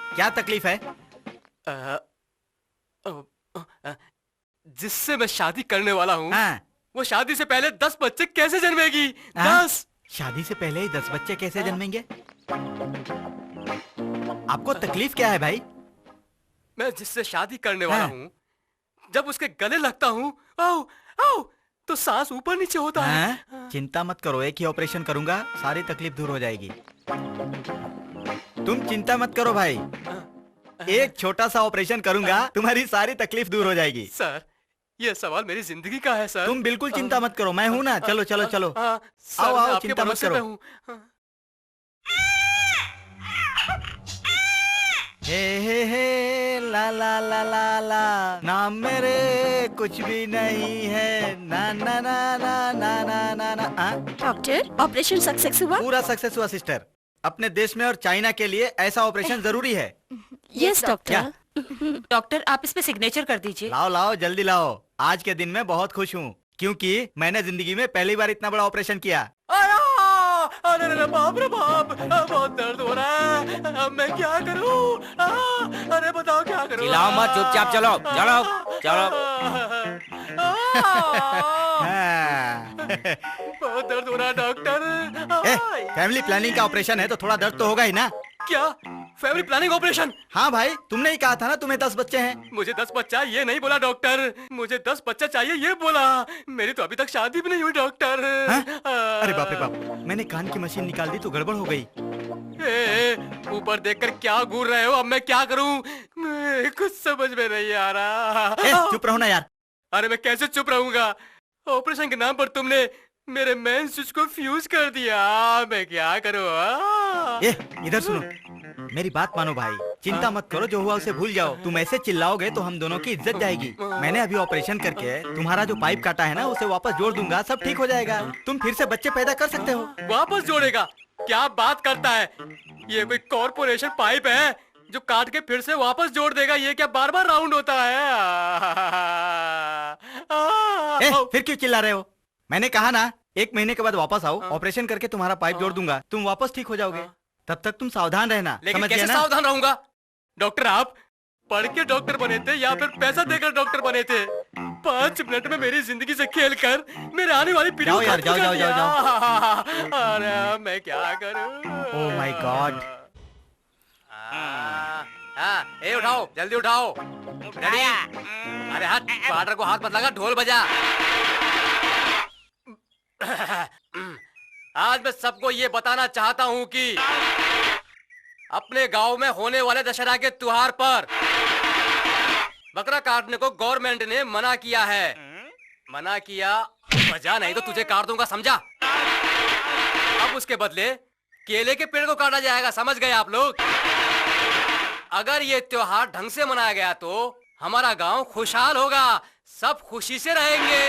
S2: क्या तकलीफ है?
S8: जिससे मैं शादी करने वाला हूँ, वो शादी से पहले 10 बच्चे कैसे जन्मेगी? 10?
S2: शादी से पहले ही 10 बच्चे कैसे जन्मेंगे? आपको तकलीफ क्या है भाई?
S8: मैं जिससे शादी करने वाला हूँ, जब उसके गले लगता हूँ, आओ आओ, तो सांस ऊपर नीचे होता है।
S2: चिंता मत करो, एक ही ऑपरेशन करूंगा, सारी तकलीफ दूर हो जाएगी। तुम चिंता मत करो भाई, एक छोटा सा ऑपरेशन करूंगा, तुम्हारी सारी तकलीफ दूर हो जाएगी।
S8: सर, ये सवाल मेरी जिंदगी का है सर।
S2: तुम बिल्कुल चिंता मत करो, मैं हूं ना। चलो चलो चलो, आओ आओ, चिंता मत करो। हे ला ला ला ला ला ला, नाम मेरे कुछ भी नहीं है, ना ना ना ना ना ना ना ना।
S6: डॉक्टर, ऑपरेशन सक्सेस हुआ?
S2: पूरा सक्सेस हुआ सिस्टर। अपने देश में और चाइना के लिए ऐसा ऑपरेशन जरूरी है।
S6: Yes doctor.
S7: डॉक्टर आप इस पे सिग्नेचर कर दीजिए।
S2: लाओ लाओ जल्दी लाओ। आज के दिन मैं बहुत खुश हूँ क्योंकि मैंने जिंदगी में पहली बार इतना बड़ा ऑपरेशन किया।
S8: अरे अरे बाप रे बाप, बहुत दर्द हो रहा है। अब मैं क्या करूं? अरे बताओ क्या करूं?
S10: चिल्लाओ मत, चुपचाप चलो चलो चलो।
S8: बहुत दर्द हो रहा है डॉक्टर।
S2: फैमिली प्लानिंग का ऑपरेशन है तो थोड़ा दर्द तो होगा ही ना।
S8: क्या फैमिली प्लानिंग ऑपरेशन?
S2: हाँ भाई, तुमने ही कहा था ना तुम्हें 10 बच्चे हैं।
S8: मुझे 10 बच्चा ये नहीं बोला डॉक्टर, मुझे 10 बच्चा चाहिए ये बोला। मेरी तो अभी तक शादी भी नहीं हुई डॉक्टर।
S2: अरे बाप रे बाप, मैंने कान की मशीन निकाल दी तो गड़बड़ हो गई।
S8: ऊपर देखकर क्या घूर रहे हो? अब मैं क्या करूं? कुछ समझ में नहीं आ रहा।
S2: चुप रहो ना यार।
S8: अरे मैं कैसे चुप रहूंगा? ऑपरेशन के नाम पर तुमने मेरे मेन स्विच को फ्यूज कर दिया। मैं क्या करूं?
S2: इधर सुनो, मेरी बात मानो भाई, चिंता मत करो, जो हुआ उसे भूल जाओ। तुम ऐसे चिल्लाओगे तो हम दोनों की इज्जत जाएगी। मैंने अभी ऑपरेशन करके तुम्हारा जो पाइप काटा है ना उसे वापस जोड़ दूंगा, सब ठीक हो जाएगा। तुम फिर से बच्चे पैदा कर सकते हो।
S8: वापस जोड़ेगा? क्या बात करता है? ये कोई कॉर्पोरेशन पाइप है जो काट के फिर से वापस जोड़ देगा? ये क्या बार बार राउंड होता है?
S2: फिर क्यों चिल्ला रहे हो? मैंने कहा ना 1 महीने के बाद वापस आओ, ऑपरेशन करके तुम्हारा पाइप जोड़ दूंगा, तुम वापस ठीक हो जाओगे। तब तक तुम सावधान रहना।
S8: लेकिन कैसे सावधान रहूंगा? डॉक्टर आप पढ़ के डॉक्टर बने थे या फिर पैसा देकर डॉक्टर बने थे? 5 मिनट में मेरी जिंदगी से खेलकर मेरे आने वाली पीढ़ी को खत्म कर दिया। अरे मैं क्या करूं?
S2: Oh my God.
S8: उठाओ जल्दी उठाओ। अरे हाथ पार्टनर को हाथ मत लगा, ढोल बजा। आज मैं सबको ये बताना चाहता हूँ कि अपने गांव में होने वाले दशहरा के त्योहार पर बकरा काटने को गवर्नमेंट ने मना किया है। मना किया, वजह नहीं तो तुझे काट दूंगा, समझा? अब उसके बदले केले के पेड़ को काटा जाएगा, समझ गए आप लोग? अगर ये त्योहार ढंग से मनाया गया तो हमारा गांव खुशहाल होगा, सब खुशी से रहेंगे।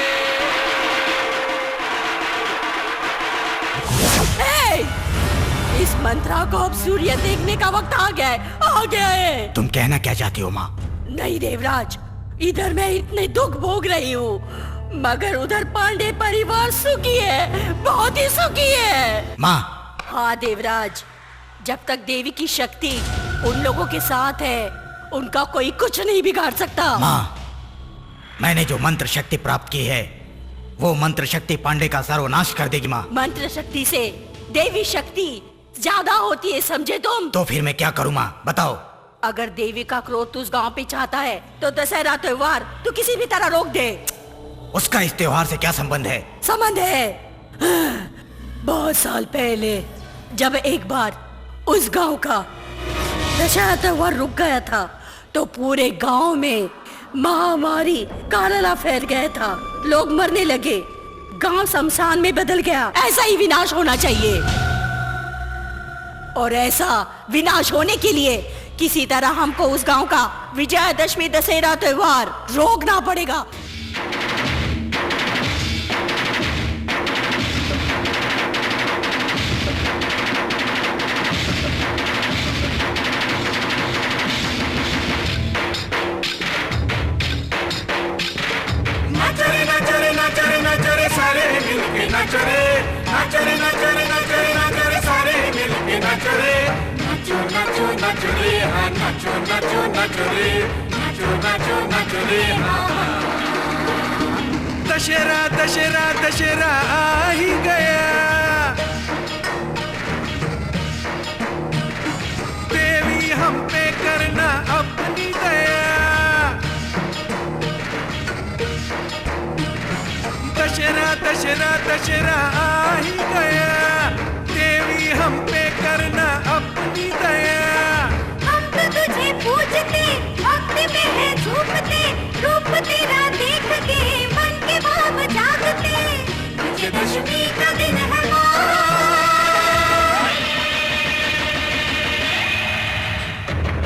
S6: इस मंत्रा को अब सूर्य देखने का वक्त आ गया है।
S2: तुम कहना क्या चाहती हो माँ?
S6: नहीं देवराज, इधर मैं इतने दुख भोग रही हूँ मगर उधर पांडे परिवार सुखी है, बहुत ही सुखी है।
S2: माँ।
S6: हाँ देवराज, जब तक देवी की शक्ति उन लोगों के साथ है उनका कोई कुछ नहीं बिगाड़ सकता।
S2: माँ, मैंने जो मंत्र शक्ति प्राप्त की है वो मंत्र शक्ति पांडे का सर्वनाश कर देगी माँ।
S6: मंत्र शक्ति से देवी शक्ति ज्यादा होती है, समझे तुम?
S2: तो फिर मैं क्या करूँ माँ, बताओ?
S6: अगर देवी का क्रोध उस गांव पे चाहता है तो दशहरा त्योहार तो किसी भी तरह रोक दे।
S2: उसका इस त्योहार से क्या संबंध है?
S6: संबंध है। बहुत साल पहले जब एक बार उस गांव का दशहरा त्योहार रुक गया था तो पूरे गांव में महामारी काला फैल गया था, लोग मरने लगे, गांव शमशान में बदल गया। ऐसा ही विनाश होना चाहिए और ऐसा विनाश होने के लिए किसी तरह हमको उस गांव का विजयादशमी दशहरा त्योहार रोकना पड़ेगा।
S4: दशहरा दशहरा दशहरा आ ही गया, देवी हम पे करना अपनी दया। दशहरा दशहरा दशहरा आ ही गया, देवी हम पे करना अपनी दया।
S3: हम तो तुझे पूजते, भक्ति में है झूमते, रूप तेरा देख के मन के भाव जागते। विजयदशमी का दिन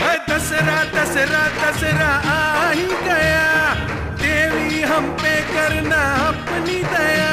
S3: है
S4: दशहरा
S11: दशहरा दशहरा आ ही गया, देवी हम पे करना अपनी दया।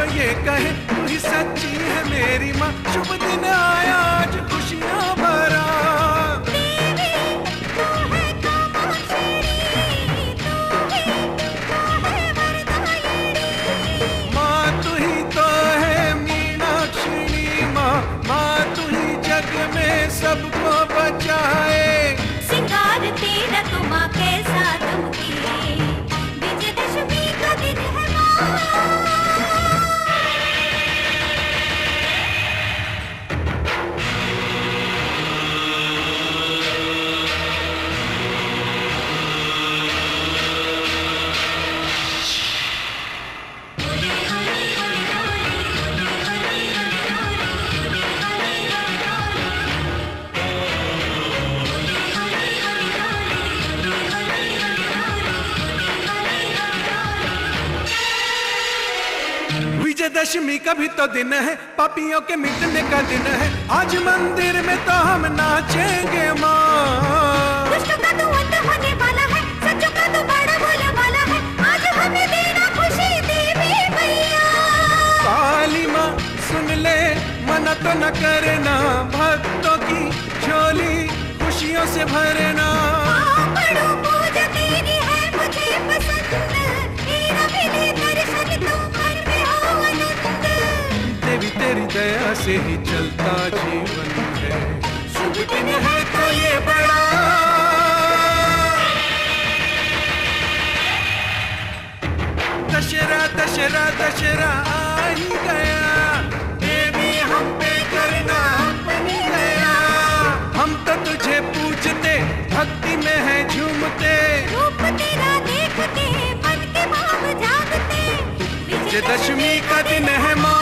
S11: ये कहे तू ही सच्ची है मेरी माँ, शुभ दिन आया आज खुशियाँ भरा।
S3: देवी तू है कामाक्षी, तू है वरदायिनी।
S11: माँ तू ही तो है मीनाक्षी, माँ तू ही जग में सबको बचाए।
S3: सिंगार तेरा तो माँ कैसा दमके, विजयदशमी का दिन है माँ।
S11: विजयदशमी का भी तो दिन है, पापियों के मिटने का दिन है, आज मंदिर में तो हम नाचेंगे माँ।
S3: दुष्टों का तो अंत होने वाला है, सच्चों का तो बड़ा बोलने वाला है, आज हमें देना खुशी देवी मैया।
S11: काली माँ सुन ले, मना तो न करना, भक्तों की झोली खुशियों से भरना।
S3: बड़ों पूजा तेरी है मुझे पसंद, तेरा मिले दर्शन तो मन में हो आनंद।
S11: देवी तेरी दया से ही चलता जीवन है, शुभ दिन है तो ये बड़ा। दशहरा दशहरा दशहरा आ ही गया, देवी हम पे करना अपनी दया। हम तो तुझे पूजते, भक्ति में है झूमते,
S3: रूप तेरा देखते मन के भाव जागते।
S11: विजयदशमी का दिन है माँ।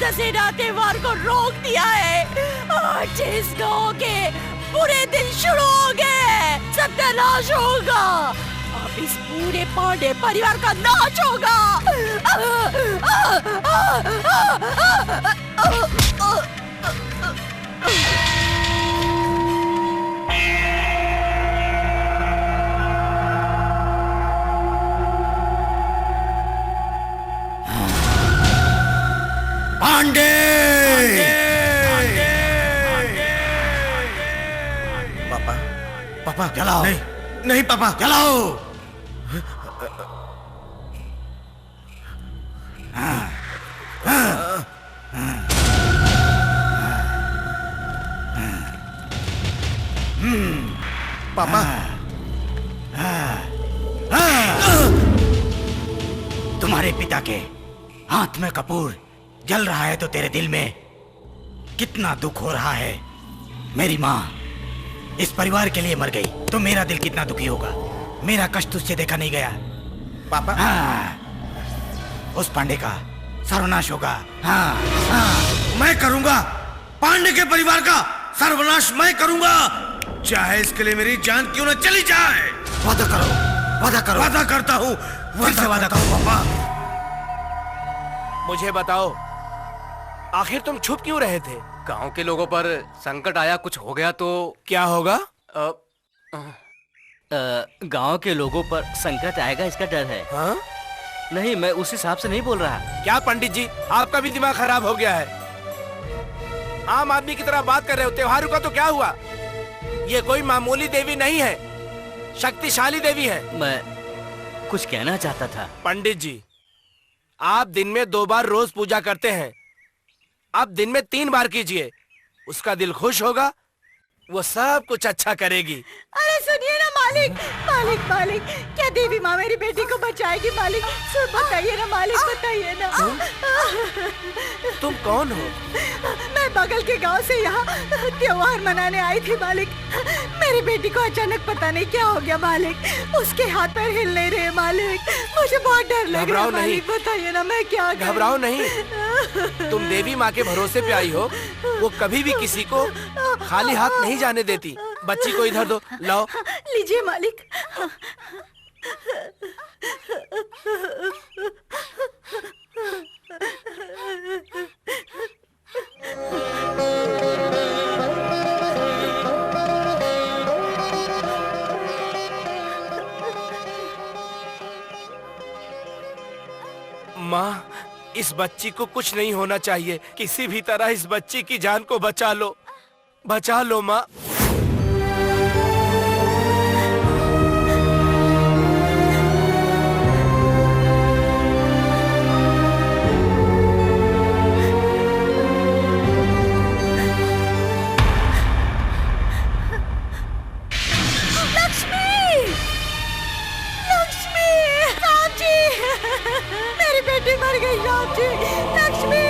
S5: दशहरा त्योहार को रोक दिया है, आज इस गांव के पूरे दिन शुरू हो गए, सत्यानाश होगा। अब इस पूरे पांडे परिवार का नाश होगा।
S10: पांडे! पापा, पापा जलाओ। नहीं, नहीं पापा जलाओ। पापा,
S2: तुम्हारे पिता के हाथ में कपूर जल रहा है तो तेरे दिल में कितना दुख हो रहा है। मेरी माँ इस परिवार के लिए मर गई तो मेरा दिल कितना दुखी होगा। मेरा कष्ट तुझसे देखा नहीं गया।
S10: पापा
S2: उस पांडे का सर्वनाश होगा। हाँ,
S10: मैं करूंगा। पांडे के परिवार का सर्वनाश मैं करूंगा, चाहे इसके लिए मेरी जान क्यों न चली जाए।
S2: वादा करो, वादा करो।
S10: वादा करता हूँ,
S2: वादा करो पापा।
S4: मुझे बताओ, आखिर तुम छुप क्यों रहे थे?
S8: गांव के लोगों पर संकट आया, कुछ हो गया तो
S4: क्या होगा?
S12: गांव के लोगों पर संकट आएगा इसका डर है।
S4: हाँ?
S12: नहीं, मैं उस हिसाब से नहीं बोल रहा।
S4: क्या पंडित जी, आपका भी दिमाग खराब हो गया है? आम आदमी की तरह बात कर रहे हो। त्योहारों का तो क्या हुआ? ये कोई मामूली देवी नहीं है, शक्तिशाली देवी है।
S12: मैं कुछ कहना चाहता था।
S4: पंडित जी, आप दिन में 2 बार रोज पूजा करते हैं, आप दिन में 3 बार कीजिए, उसका दिल खुश होगा, वो सब कुछ अच्छा करेगी।
S5: अरे सुनिए ना मालिक, मालिक मालिक, क्या देवी माँ मेरी बेटी को बचाएगी? मालिक बताइए ना, मालिक बताइए ना।
S4: तुम कौन हो?
S5: मैं बगल के गांव से यहाँ त्योहार मनाने आई थी मालिक। मेरी बेटी को अचानक पता नहीं क्या हो गया मालिक, उसके हाथ पैर हिल नहीं रहे मालिक, मुझे बहुत डर लग रहा है मालिक, बताइए ना मैं क्या करूं?
S4: घबराओ नहीं, तुम देवी माँ के भरोसे पे आई हो, वो कभी भी किसी को खाली हाथ नहीं जाने देती। बच्ची को इधर दो, लाओ।
S5: लीजिए मालिक।
S4: माँ, इस बच्ची को कुछ नहीं होना चाहिए, किसी भी तरह इस बच्ची की जान को बचा लो, बचा लो माँ।
S5: मर गई राम जी। लक्ष्मी,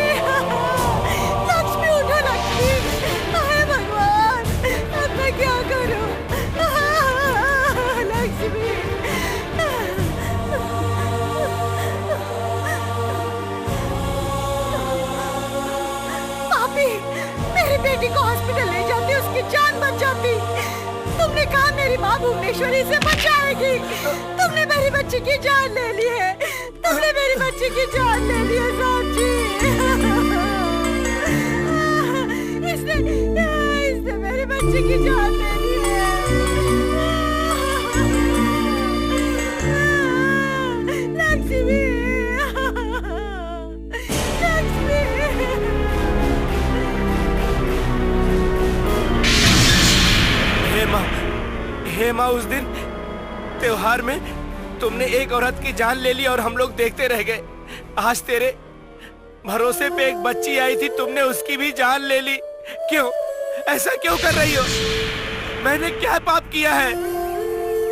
S5: लक्ष्मी उठो लक्ष्मी। हाय भगवान, अब मैं क्या करूं? लक्ष्मी। पापी, मेरी बेटी को हॉस्पिटल ले जाती, उसकी जान बच जाती। तुमने कहा मेरी माँ भुवनेश्वरी से बचाएगी, तुमने मेरी बच्ची की जान ले ली है, तुमने मेरी बच्ची की जान ले ली है साहब जी। इसने मेरी बच्ची की जान ले ली है। लक्ष्मी, लक्ष्मी।
S4: हे माँ, उस दिन त्योहार में तुमने एक औरत की जान ले ली और हम लोग देखते रह गए। आज तेरे भरोसे पे एक बच्ची आई थी, तुमने उसकी भी जान ले ली। क्यों? ऐसा क्यों कर रही हो? मैंने क्या पाप किया है?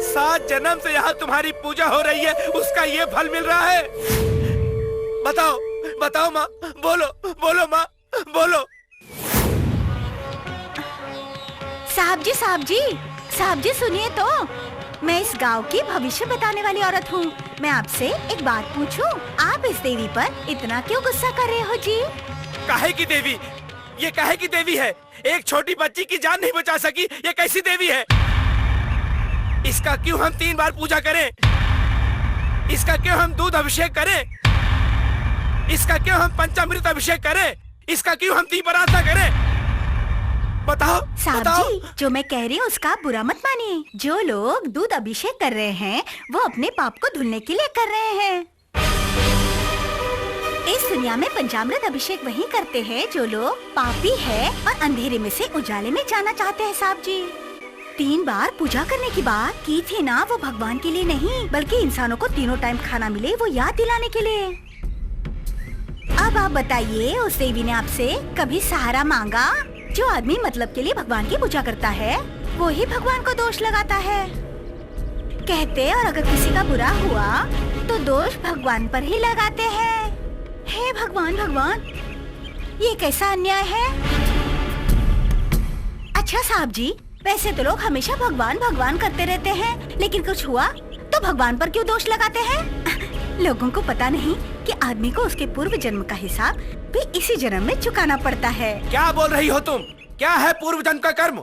S4: 7 जन्म से यहाँ तुम्हारी पूजा हो रही है, उसका ये फल मिल रहा है। बताओ, बताओ माँ, बोलो, बोलो माँ, बोलो।
S5: साहब जी, साहब जी, साहब जी सुनिए तो, मैं इस गांव की भविष्य बताने वाली औरत हूँ। मैं आपसे एक बात पूछूं? आप इस देवी पर इतना क्यों गुस्सा कर रहे हो जी?
S4: काहे की देवी? ये काहे की देवी है? एक छोटी बच्ची की जान नहीं बचा सकी, ये कैसी देवी है? इसका क्यों हम 3 बार पूजा करें? इसका क्यों हम दूध अभिषेक करें? इसका क्यों हम पंचामृत अभिषेक करें? इसका क्यों हम दीपाराधना करें? बताओ,
S5: साहब
S4: बताओ।
S5: जी, जो मैं कह रही हूँ उसका आप बुरा मत मानिए। जो लोग दूध अभिषेक कर रहे हैं, वो अपने पाप को धुलने के लिए कर रहे हैं। इस दुनिया में पंचामृत अभिषेक वही करते हैं जो लोग पापी है और अंधेरे में से उजाले में जाना चाहते हैं। साहब जी, 3 बार पूजा करने की बात की थी ना, वो भगवान के लिए नहीं, बल्कि इंसानों को तीनों टाइम खाना मिले, वो याद दिलाने के लिए। अब आप बताइए, उस देवी ने आपसे कभी सहारा मांगा? जो आदमी मतलब के लिए भगवान की पूजा करता है, वो ही भगवान को दोष लगाता है। कहते और अगर किसी का बुरा हुआ तो दोष भगवान पर ही लगाते हैं। हे भगवान, भगवान, ये कैसा अन्याय है? अच्छा साहब जी, वैसे तो लोग हमेशा भगवान भगवान करते रहते हैं, लेकिन कुछ हुआ तो भगवान पर क्यों दोष लगाते हैं? लोगों को पता नहीं कि आदमी को उसके पूर्व जन्म का हिसाब भी इसी जन्म में चुकाना पड़ता है।
S4: क्या बोल रही हो तुम? क्या है पूर्व जन्म का कर्म?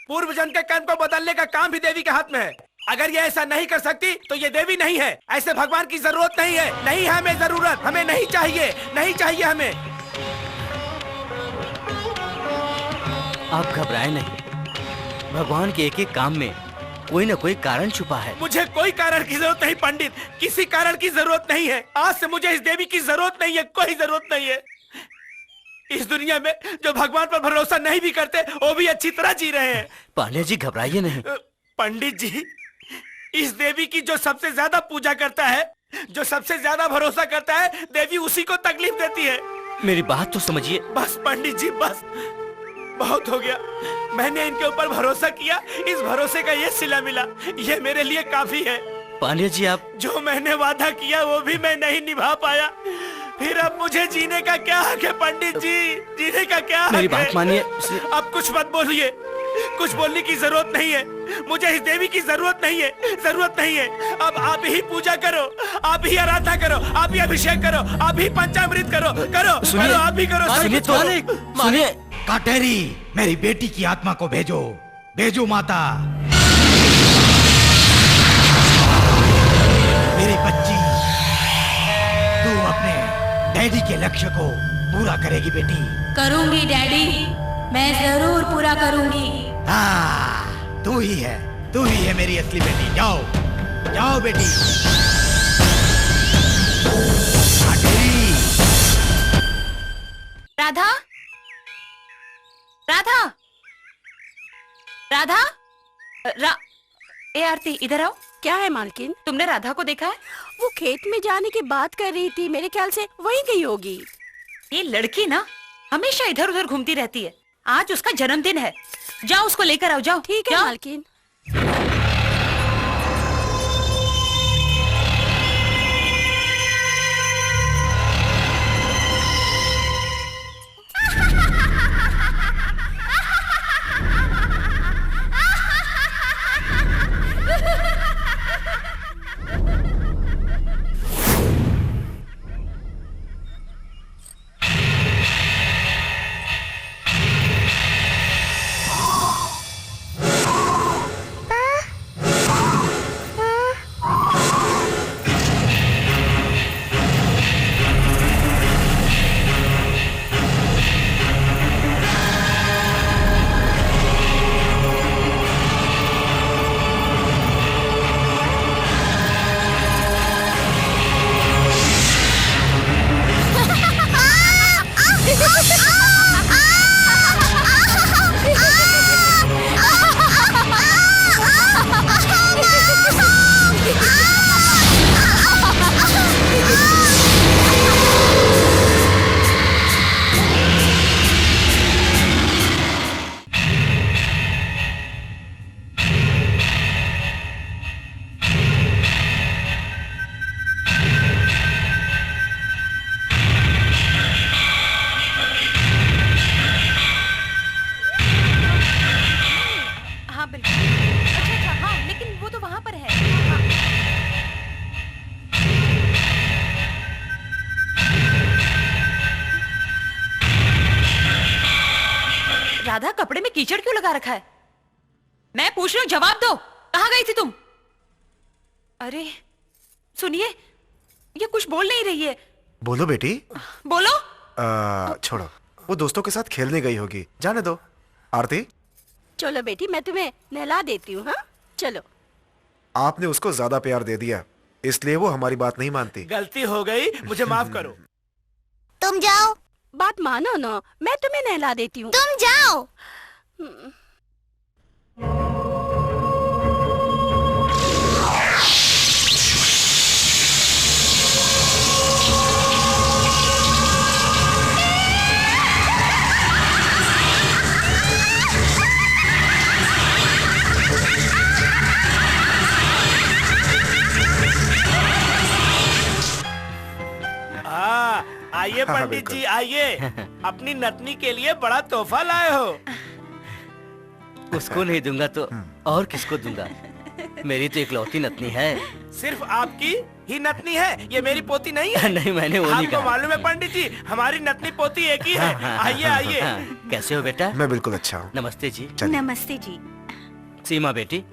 S4: पूर्व जन्म के कर्म को बदलने का काम भी देवी के हाथ में है। अगर ये ऐसा नहीं कर सकती तो ये देवी नहीं है। ऐसे भगवान की जरूरत नहीं है, नहीं है हमें जरूरत, हमें नहीं चाहिए, नहीं चाहिए हमें।
S12: आप घबराए नहीं, भगवान के एक एक काम में कोई न कोई कारण छुपा है।
S4: मुझे कोई कारण की जरूरत नहीं पंडित, किसी कारण की जरूरत नहीं है। आज से मुझे इस देवी की जरूरत नहीं है, कोई जरूरत नहीं है। इस दुनिया में जो भगवान पर भरोसा नहीं भी करते वो भी अच्छी तरह जी रहे हैं।
S12: पांडे जी घबराइए नहीं।
S4: पंडित जी, इस देवी की जो सबसे ज्यादा पूजा करता है, जो सबसे ज्यादा भरोसा करता है, देवी उसी को तकलीफ देती है।
S12: मेरी बात तो समझिए।
S4: बस पंडित जी बस, बहुत हो गया। मैंने इनके ऊपर भरोसा किया, इस भरोसे का ये सिला मिला, ये मेरे लिए काफी है।
S12: पांडे जी आप,
S4: जो मैंने वादा किया वो भी मैं नहीं निभा पाया, फिर अब मुझे जीने का क्या हक है पंडित जी? जीने का क्या हक है?
S12: मेरी बात मानिए।
S4: अब कुछ मत बोलिए, कुछ बोलने की जरूरत नहीं है। मुझे इस देवी की जरूरत नहीं है, जरूरत नहीं है। अब आप ही पूजा करो, आप ही आराधना करो, आप ही अभिषेक करो, आप ही पंचामृत करो, करो करो, आप ही करो।
S12: सुनिए तो, सुनिए।
S2: काटेरी, मेरी बेटी की आत्मा को भेजो, भेजो माता। मेरी बच्ची, तू अपने डैडी के लक्ष्य को पूरा करेगी बेटी।
S7: करूंगी डैडी, मैं जरूर पूरा करूंगी।
S2: हाँ, तू ही है मेरी असली बेटी। जाओ जाओ बेटी। काटेरी।
S7: राधा, राधा, राधा, ए आरती इधर आओ।
S6: क्या है मालकिन?
S7: तुमने राधा को देखा है?
S6: वो खेत में जाने की बात कर रही थी, मेरे ख्याल से वहीं गई होगी।
S7: ये लड़की ना हमेशा इधर उधर घूमती रहती है। आज उसका जन्मदिन है, जाओ उसको लेकर आओ। जाओ।
S6: ठीक है मालकिन।
S7: राधा, कपड़े में कीचड़ क्यों लगा रखा है? मैं पूछ रही हूँ, जवाब दो। कहाँ गई थी तुम? अरे सुनिए, ये कुछ बोल नहीं रही है।
S1: बोलो बेटी।
S7: बोलो।
S1: छोड़ो, वो दोस्तों के साथ खेलने गई होगी, जाने दो। आरती,
S6: चलो बेटी, मैं तुम्हें नहला देती हूँ। हाँ चलो।
S1: आपने उसको ज्यादा प्यार दे दिया, इसलिए वो हमारी बात नहीं मानती।
S4: गलती हो गई, मुझे माफ करो।
S3: तुम जाओ।
S6: बात मानो ना, मैं तुम्हें नहला देती हूँ।
S3: तुम जाओ।
S4: आइए पंडित जी, आइए। अपनी नतनी के लिए बड़ा तोहफा लाए हो।
S12: उसको नहीं दूंगा तो और किसको दूंगा? मेरी तो इकलौती नतनी है।
S4: सिर्फ आपकी ही नतनी है, ये मेरी पोती नहीं है।
S12: नहीं, मैंने वो नहीं
S4: आपको
S12: कहा।
S4: मालूम है पंडित जी, हमारी नतनी पोती एक ही है। आइए आइए।
S12: कैसे हो बेटा?
S1: मैं बिल्कुल अच्छा हूँ।
S12: नमस्ते जी।
S7: नमस्ते जी।
S12: सीमा बेटी,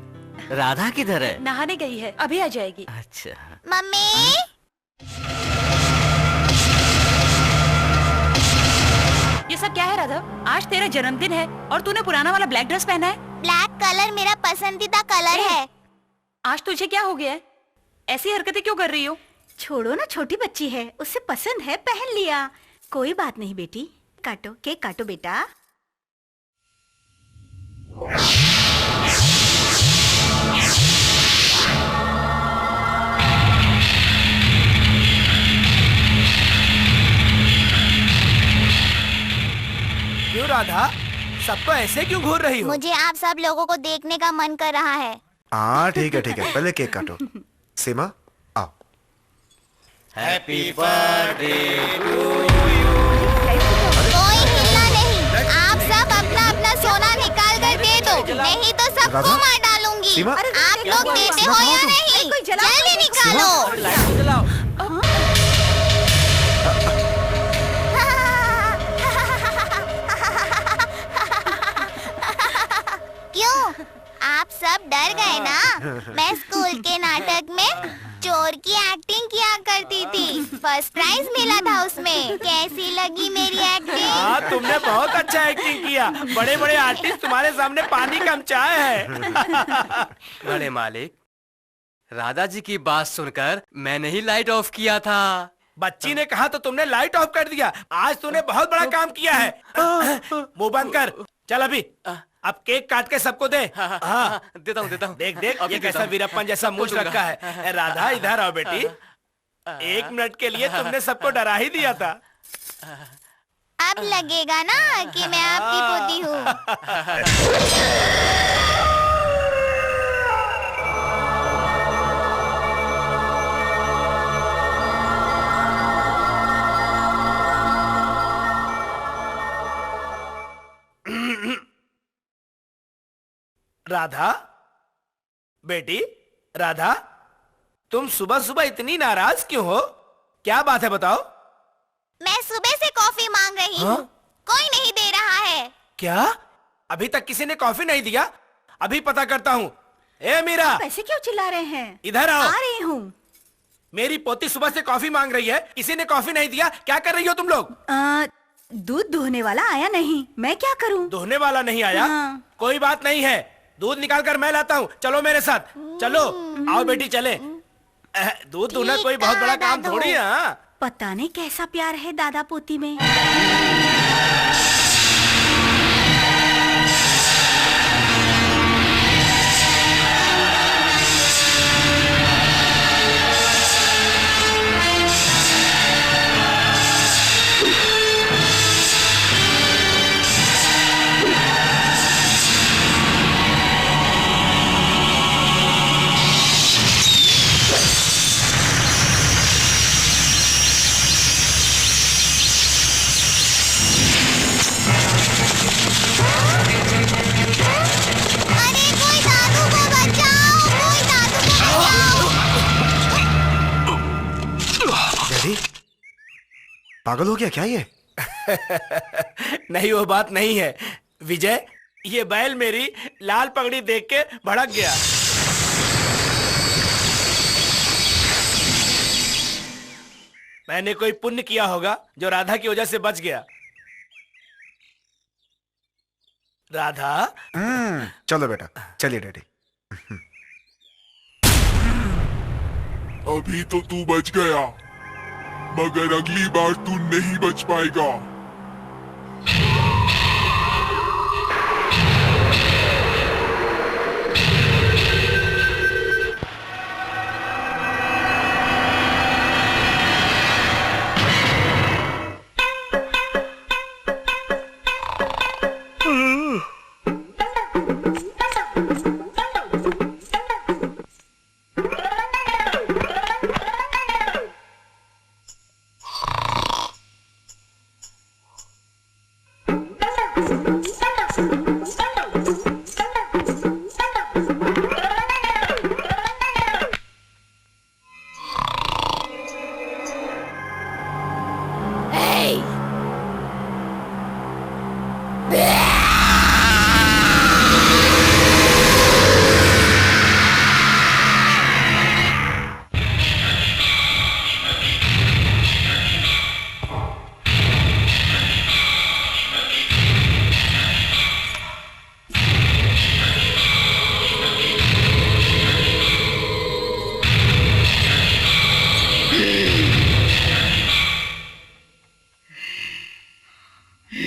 S12: राधा किधर है?
S7: नहाने गई है, अभी आ जाएगी।
S12: अच्छा।
S3: मम्मी,
S7: ये सब क्या है राघव? आज तेरा जन्मदिन है और तूने पुराना वाला ब्लैक ड्रेस पहना है।
S3: ब्लैक कलर मेरा पसंदीदा कलर है।
S7: आज तुझे क्या हो गया है? ऐसी हरकतें क्यों कर रही हो?
S5: छोड़ो ना, छोटी बच्ची है, उसे पसंद है, पहन लिया। कोई बात नहीं बेटी, काटो, केक काटो बेटा।
S4: क्यों राधा, सबको ऐसे क्यों घूर रही हो?
S3: मुझे आप सब लोगों को देखने का मन कर रहा है।
S1: हाँ ठीक है, पहले केक काटो। सीमा आओ।
S8: हैप्पी बर्थडे टू
S3: कोई हिलना नहीं। आप सब अपना अपना सोना निकाल कर दे दो, नहीं तो सबको
S1: राधा?
S3: मार डालूंगी।
S1: सीमा?
S3: आप लोग देते हो या नहीं? जल्दी निकालो।
S4: लाइट तो जलाओ।
S3: क्यों? आप सब डर गए ना? मैं स्कूल के नाटक में चोर की एक्टिंग किया करती थी। फर्स्ट प्राइज मिला था उसमें। कैसी लगी मेरी एक्टिंग?
S4: हाँ, तुमने बहुत अच्छा एक्टिंग किया। बड़े बड़े आर्टिस्ट तुम्हारे सामने पानी कम चाय है।
S8: बड़े मालिक, राधा जी की बात सुनकर मैंने ही लाइट ऑफ किया था।
S4: बच्ची ने कहा तो तुमने लाइट ऑफ कर दिया। आज तूने बहुत बड़ा काम किया है। मुंह बंद कर। चल अभी अब केक काट के सबको दे। हाँ
S8: देता हूँ।
S4: देख देख,
S8: अभी
S4: ये
S8: देता
S4: कैसा
S8: हूँ।
S4: वीरप्पन जैसा मूछ रखा है। राधा इधर आओ बेटी। 1 मिनट के लिए तुमने सबको डरा ही दिया था।
S3: अब लगेगा ना कि मैं आपकी पोती हूँ।
S4: राधा बेटी, राधा तुम सुबह सुबह इतनी नाराज क्यों हो? क्या बात है बताओ।
S3: मैं सुबह से कॉफी मांग रही हूँ। कोई नहीं दे रहा है।
S4: क्या? अभी तक किसी ने कॉफी नहीं दिया? अभी पता करता हूँ। ए मीरा,
S5: ऐसे क्यों चिल्ला रहे हैं?
S4: इधर आओ।
S5: आ रही हूँ।
S4: मेरी पोती सुबह से कॉफी मांग रही है, किसी ने कॉफी नहीं दिया। क्या कर रही हो तुम लोग?
S5: दूध दोहने वाला आया नहीं, मैं क्या करूँ?
S4: दोहने वाला नहीं आया?
S5: हाँ।
S4: कोई बात नहीं है, दूध निकाल कर मैं लाता हूँ। चलो मेरे साथ, चलो आओ बेटी चले। दूध दूहना कोई बहुत बड़ा काम थोड़ी है। हाँ?
S5: पता नहीं कैसा प्यार है दादा पोती में।
S3: अरे कोई दादू को बचाओ, कोई दादू को बचाओ।
S1: डैडी, पागल हो गया क्या ये?
S4: नहीं, वो बात नहीं है विजय। ये बैल मेरी लाल पगड़ी देख के भड़क गया। मैंने कोई पुण्य किया होगा जो राधा की वजह से बच गया। राधा,
S1: चलो बेटा, चलिए डैडी।
S13: अभी तो तू बच गया, मगर अगली बार तू नहीं बच पाएगा।
S8: बेटी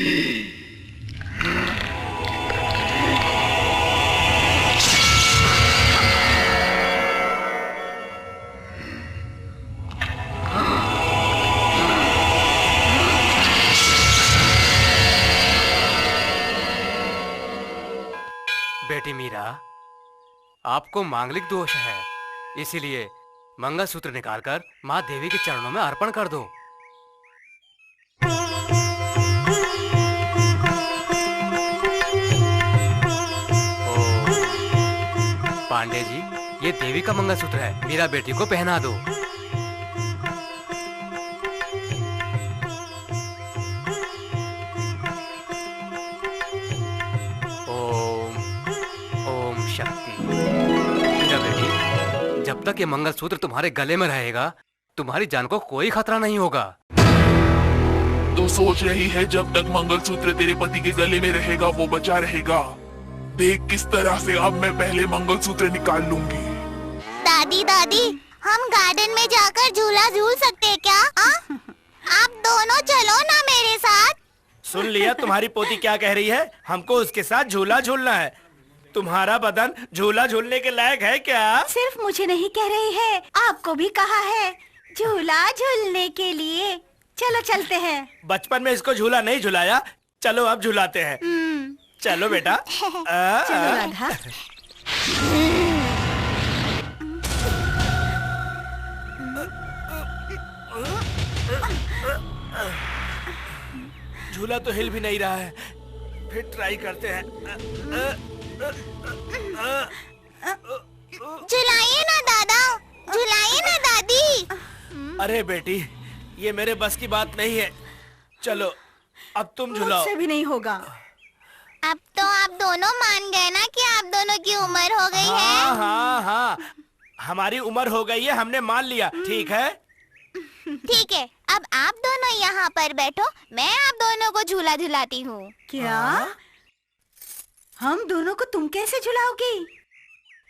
S8: मीरा, आपको मांगलिक दोष है, इसीलिए मंगलसूत्र निकालकर माँ देवी के चरणों में अर्पण कर दो। पांडे जी, ये देवी का मंगलसूत्र है, मीरा बेटी को पहना दो। ओम ओम शक्ति। मीरा बेटी, जब तक ये मंगलसूत्र तुम्हारे गले में रहेगा, तुम्हारी जान को कोई खतरा नहीं होगा।
S13: तो सोच रही है जब तक मंगलसूत्र तेरे पति के गले में रहेगा वो बचा रहेगा। देख किस तरह से अब मैं पहले मंगलसूत्र निकाल लूंगी।
S3: दादी दादी, हम गार्डन में जाकर झूला झूल सकते हैं क्या? आप दोनों चलो ना मेरे साथ।
S4: सुन लिया तुम्हारी पोती क्या कह रही है? हमको उसके साथ झूला झूलना है। तुम्हारा बदन झूला झूलने के लायक है क्या?
S5: सिर्फ मुझे नहीं कह रही है, आपको भी कहा है झूला झूलने के लिए। चलो चलते हैं।
S4: बचपन में इसको झूला नहीं झुलाया, चलो अब झुलाते हैं। चलो बेटा।
S5: चलो राधा।
S4: झूला तो हिल भी नहीं रहा है, फिर ट्राई करते हैं।
S3: झुलाइए ना दादा, झुलाइए ना दादी।
S4: अरे बेटी, ये मेरे बस की बात नहीं है। चलो अब तुम झुलाओ।
S5: मुझसे भी नहीं होगा।
S3: अब तो आप दोनों मान गए ना कि आप दोनों की उम्र हो गई है।
S4: हाँ हाँ हाँ, हमारी उम्र हो गई है, हमने मान लिया। ठीक है
S3: ठीक है, अब आप दोनों यहाँ पर बैठो, मैं आप दोनों को झूला झुलाती हूँ।
S5: क्या? हम दोनों को तुम कैसे झुलाओगी?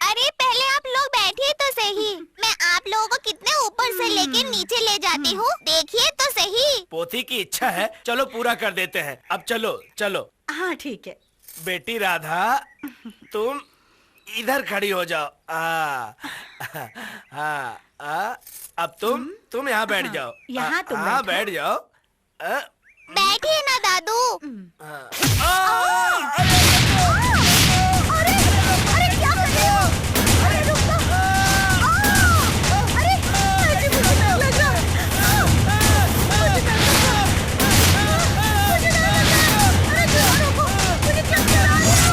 S3: अरे पहले आप लोग बैठिए तो सही, मैं आप लोगों को कितने ऊपर से लेके नीचे ले जाती हूँ, देखिए तो सही।
S4: पोती की इच्छा है, चलो पूरा कर देते हैं। अब चलो चलो।
S5: हाँ ठीक है।
S4: बेटी राधा, तुम इधर खड़ी हो जाओ। अब तुम यहाँ बैठ जाओ।
S5: यहाँ तुम
S4: हाँ बैठ जाओ।
S3: बैठिए ना दादू।
S5: अरे क्या कर रहे हो? अरे रुक जाओ। अरे मुझे डर लग रहा है। मुझे डर लग रहा है। मुझे डर लग रहा है। अरे क्यों रुको? मुझे चक्कर आ रही है।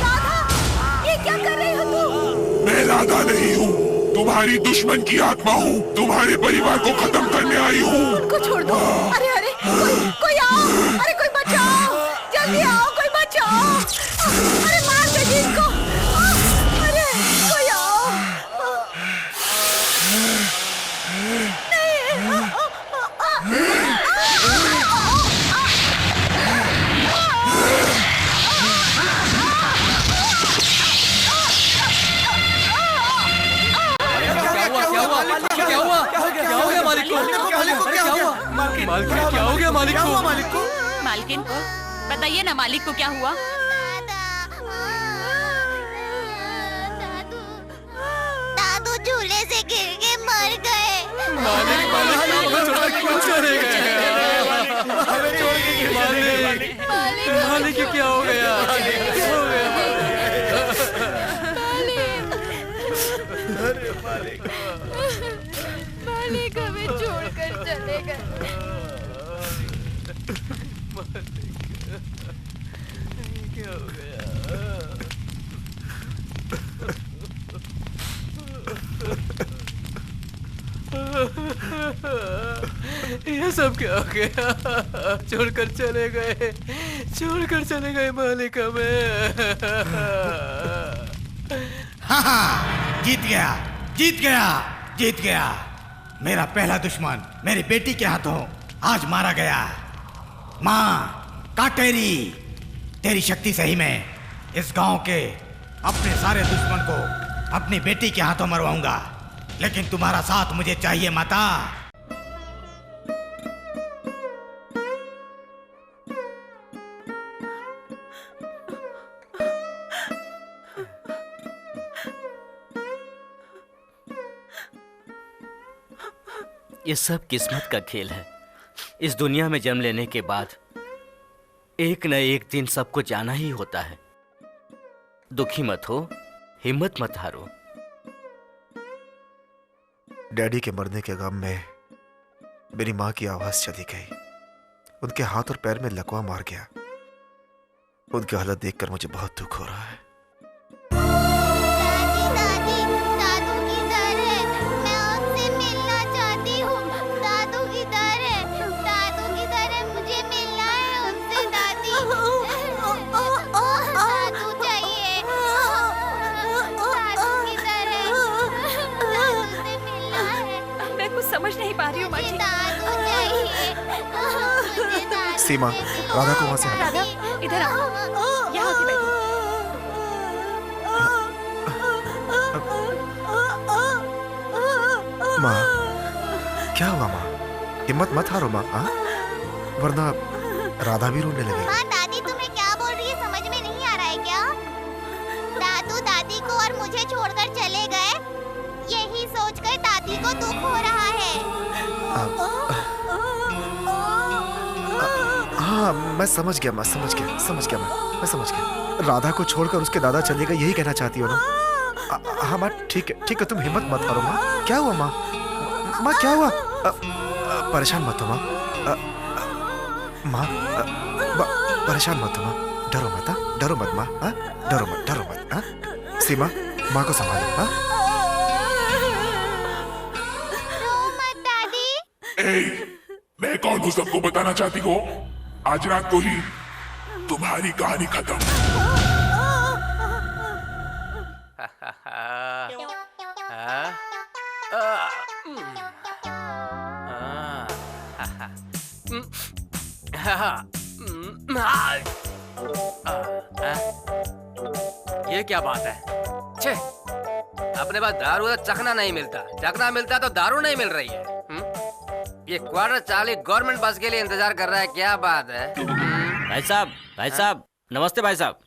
S5: राधा, ये क्या कर रही हो तुम?
S13: मैं राधा नहीं हूँ, तुम्हारी दुश्मन की आत्मा हूँ, तुम्हारे परिवार को खत्म करने आई हूँ।
S5: उनको छोड़ दो। अरे अरे कोई आओ, अरे कोई बचाओ, जल्दी आओ, कोई बचाओ। अरे मार दे इसको। अरे कोई आओ।
S6: मालकिन, बताइए ना मालिक को क्या हुआ?
S3: दादू झूले से गिर के मर गए।
S8: मालिक क्या हो गया?
S3: मालिक हमें छोड़कर चले गए।
S8: क्या हो गया? ये सब क्या हो गया? छोड़कर चले गए मालिक हमें।
S2: हाँ, जीत गया। मेरा पहला दुश्मन मेरी बेटी के हाथों आज मारा गया। माँ काटेरी, तेरी शक्ति से ही मैं इस गांव के अपने सारे दुश्मन को अपनी बेटी के हाथों मरवाऊंगा। लेकिन तुम्हारा साथ मुझे चाहिए माता।
S12: ये सब किस्मत का खेल है। इस दुनिया में जन्म लेने के बाद एक न एक दिन सबको जाना ही होता है। दुखी मत हो, हिम्मत मत हारो।
S1: डैडी के मरने के गम में मेरी माँ की आवाज चली गई। उनके हाथ और पैर में लकवा मार गया। उनकी हालत देखकर मुझे बहुत दुख हो रहा है।
S3: दादी, दादू किधर है? मैं उनसे मिलना चाहती हूँ। दादू किधर है? दादू किधर है? मुझे मिलना है उनसे दादी। दादू चाहिए। दादू किधर है? दादू से मिलना है।
S5: मैं कुछ समझ नहीं पा रही हूँ माँ जी।
S3: दादू चाहिए। मुझे दादू
S1: सीमा,
S3: चाहिए।
S1: राधा को वहां से हटा।
S5: राधा, इधर आओ। यहाँ आके बैठो।
S1: माँ, क्या हुआ माँ? हिम्मत मत हारो माँ, हाँ? वरना राधा भी रोने लगेगी।
S3: माँ, दादी तुम्हें क्या बोल रही है समझ में नहीं आ रहा है क्या? दादू दादी को और मुझे छोड़कर चले गए, यही सोचकर दादी को दुख हो रहा है।
S1: हाँ, मैं समझ गया माँ, समझ गया मैं समझ गया। राधा को छोड़कर उसके दादा चले गए, यही कहना चाहती हो ना? हाँ माँ, ठीक है, तुम हिम्मत मत हारो माँ। क्या हुआ माँ? माँ क्या हुआ? परेशान मत हो माँ। माँ, परेशान मत हो माँ। डरो मत, हाँ? डरो मत माँ, हाँ? डरो मत, हाँ? सीमा, माँ को संभालो, हाँ?
S3: रो मत दादी।
S13: मैं कौन हूँ सबको बताना चाहती हो? आज रात को ही तुम्हारी कहानी खत्म।
S8: ये क्या बात है? छे, अपने पास दारू का चखना नहीं मिलता। चखना मिलता तो दारू नहीं मिल रही है। ये क्वार्टर चाली गवर्नमेंट बस के लिए इंतजार कर रहा है। क्या बात है?
S12: भाई साहब, नमस्ते भाई साहब।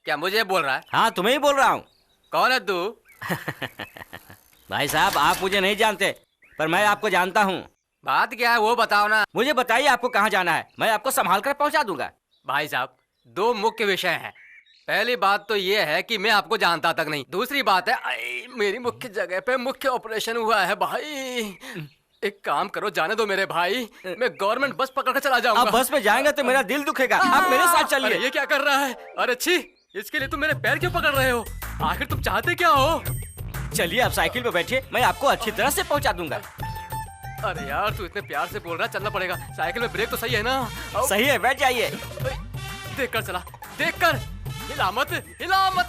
S8: क्या मुझे बोल रहा है?
S12: हाँ, तुम्हें ही बोल रहा हूँ।
S8: कौन है तू?
S12: भाई साहब, आप मुझे नहीं जानते, पर मैं आपको जानता हूँ।
S8: बात क्या है वो बताओ ना।
S12: मुझे बताइए आपको कहाँ जाना है, मैं आपको संभाल कर पहुँचा दूंगा।
S8: भाई साहब, दो मुख्य विषय हैं। पहली बात तो ये है कि मैं आपको जानता तक नहीं। दूसरी बात है, मेरी मुख्य जगह पे मुख्य ऑपरेशन हुआ है भाई। एक काम करो, जाने दो मेरे भाई, मैं गवर्नमेंट बस पकड़ कर चला जाऊंगा।
S12: आप बस में जाएंगे तो मेरा दिल दुखेगा। आप मेरे साथ चलिए।
S8: ये क्या कर रहा है? अरे छी, इसके लिए तुम मेरे पैर क्यों पकड़ रहे हो? आखिर तुम चाहते क्या हो?
S12: चलिए आप साइकिल पे बैठिए, मैं आपको अच्छी तरह से पहुंचा दूंगा।
S8: अरे यार, तू इतने प्यार से बोल रहा है, चलना पड़ेगा। साइकिल में ब्रेक तो सही है ना?
S12: सही है, बैठ जाइए।
S8: देख कर चला, देख कर। हिला मत।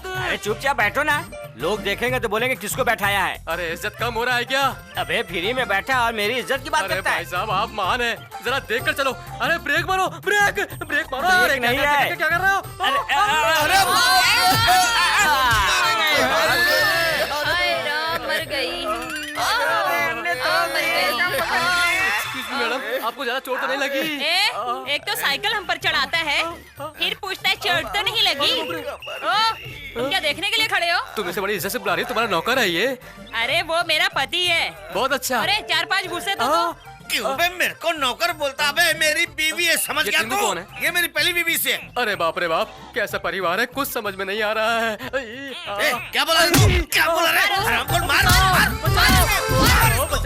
S12: अरे चुपचाप बैठो ना, लोग देखेंगे तो बोलेंगे किसको बैठाया है।
S8: अरे इज्जत कम हो रहा है क्या?
S12: अबे फ्री में बैठा और मेरी इज्जत की बात
S8: अरे
S12: करता है।
S8: भाई साहब, आप महान है, जरा देख कर चलो। अरे ब्रेक मारो, ब्रेक मारो। अरे
S12: नहीं है।
S8: क्या कर रहे हो?
S6: मर गई।
S8: मैडम, आपको ज्यादा चोट तो नहीं लगी?
S5: एक तो साइकिल हम पर चढ़ाता है, फिर पूछता है चोट तो नहीं लगी? तुम क्या देखने के लिए खड़े हो?
S8: तुम इसे बड़ी इज्जत से बुला रही हो, तुम्हारा नौकर है ये।
S5: अरे वो मेरा पति है।
S8: बहुत अच्छा।
S5: अरे 4-5 घूसे तो
S10: क्यों बे मेरे को नौकर बोलता? बे मेरी बीवी है, समझ
S8: ये
S10: गया
S8: चिंटू
S10: तू?
S8: कौन है?
S10: ये मेरी पहली बीवी से है।
S8: अरे बाप रे बाप, कैसा परिवार है, कुछ समझ में नहीं आ रहा है।
S10: क्या बोला तू? क्या बोला रे? हरामखोर, मार।
S8: रुक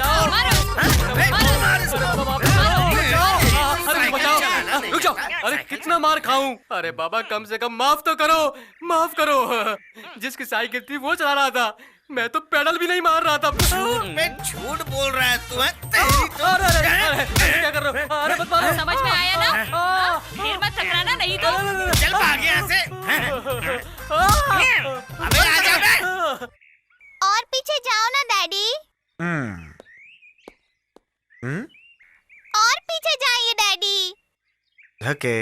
S8: जाओ। अरे कितना मार खाऊं? अरे बाबा, कम से कम माफ तो करो, माफ करो। जिसकी साइकिल थी वो चला रहा था, मैं तो पेडल भी नहीं मार रहा था।
S10: झूठ बोल रहा है तू?
S8: अरे क्या कर रहे हो? अरे मत मारो।
S5: समझ में आया ना? फिर मत टकराना, नहीं तो
S10: चल भाग यहाँ से। अबे आजा बे।
S3: और पीछे जाओ ना डैडी। और पीछे जाइए डैडी।
S1: ओके।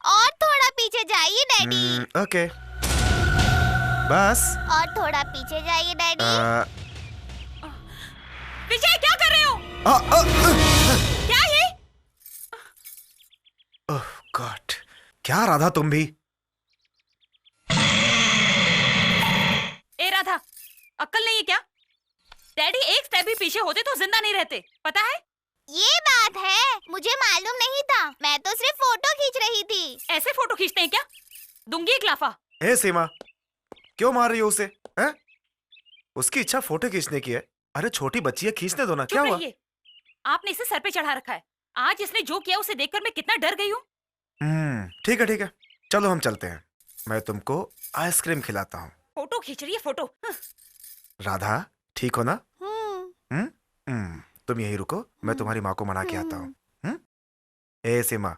S3: और थोड़ा पीछे जाइए डैडी।
S1: ओके। बस।
S3: और थोड़ा पीछे जाइए डैडी।
S5: विजय क्या कर रहे हो? क्या ये?
S1: ओह गॉड, क्या राधा तुम भी?
S5: ए राधा, अक्ल नहीं है क्या? डैडी एक स्टेप भी पीछे होते तो जिंदा नहीं रहते, पता है?
S3: ये बात है, मुझे मालूम नहीं था। मैं तो सिर्फ फोटो खींच रही थी।
S5: ऐसे फोटो खींचते हैं क्या? दूंगी एक लाफा।
S1: ए सीमा, क्यों मार रही हो उसे? हैं? उसकी इच्छा फोटो खींचने की है। अरे छोटी बच्ची है, खींचने दो ना। क्या हुआ?
S5: आपने इसे सर पे चढ़ा रखा है। आज इसने जो किया उसे देखकर मैं कितना डर गई हूँ।
S1: ठीक है ठीक है, चलो हम चलते हैं। मैं तुमको आइसक्रीम खिलाता हूँ।
S5: फोटो खींच रही है फोटो।
S1: राधा ठीक हो ना? तुम यहीं रुको, मैं तुम्हारी माँ को मना के आता हूँ। ए सीमा,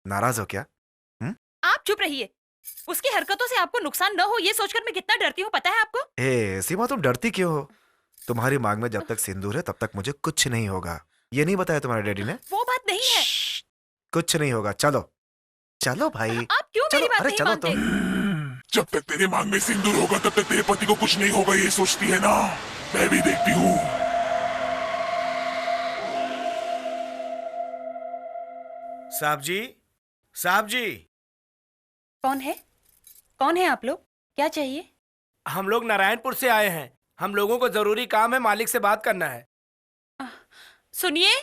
S1: नाराज हो क्या?
S5: आप चुप रहिए। उसकी हरकतों से आपको नुकसान न हो ये सोचकर मैं कितना डरती हूँ, पता है आपको?
S1: ए सीमा, तुम डरती क्यों हो? तुम्हारी मांग में जब तक सिंदूर है तब तक मुझे कुछ नहीं होगा। ये नहीं बताया तुम्हारे डैडी ने?
S5: वो बात नहीं है।
S1: कुछ नहीं होगा, चलो चलो भाई।
S5: आप क्यों मेरी बात नहीं मानते?
S13: जब तक तेरे मांग में सिंदूर होगा तब तक तेरे पति को कुछ नहीं होगा, ये सोचती है ना? मैं भी देखती हूँ।
S10: साहब जी, साहब जी।
S7: कौन है? कौन है आप लोग? क्या चाहिए?
S4: हम लोग नारायणपुर से आए हैं। हम लोगों को जरूरी काम है, मालिक से बात करना है।
S5: सुनिए।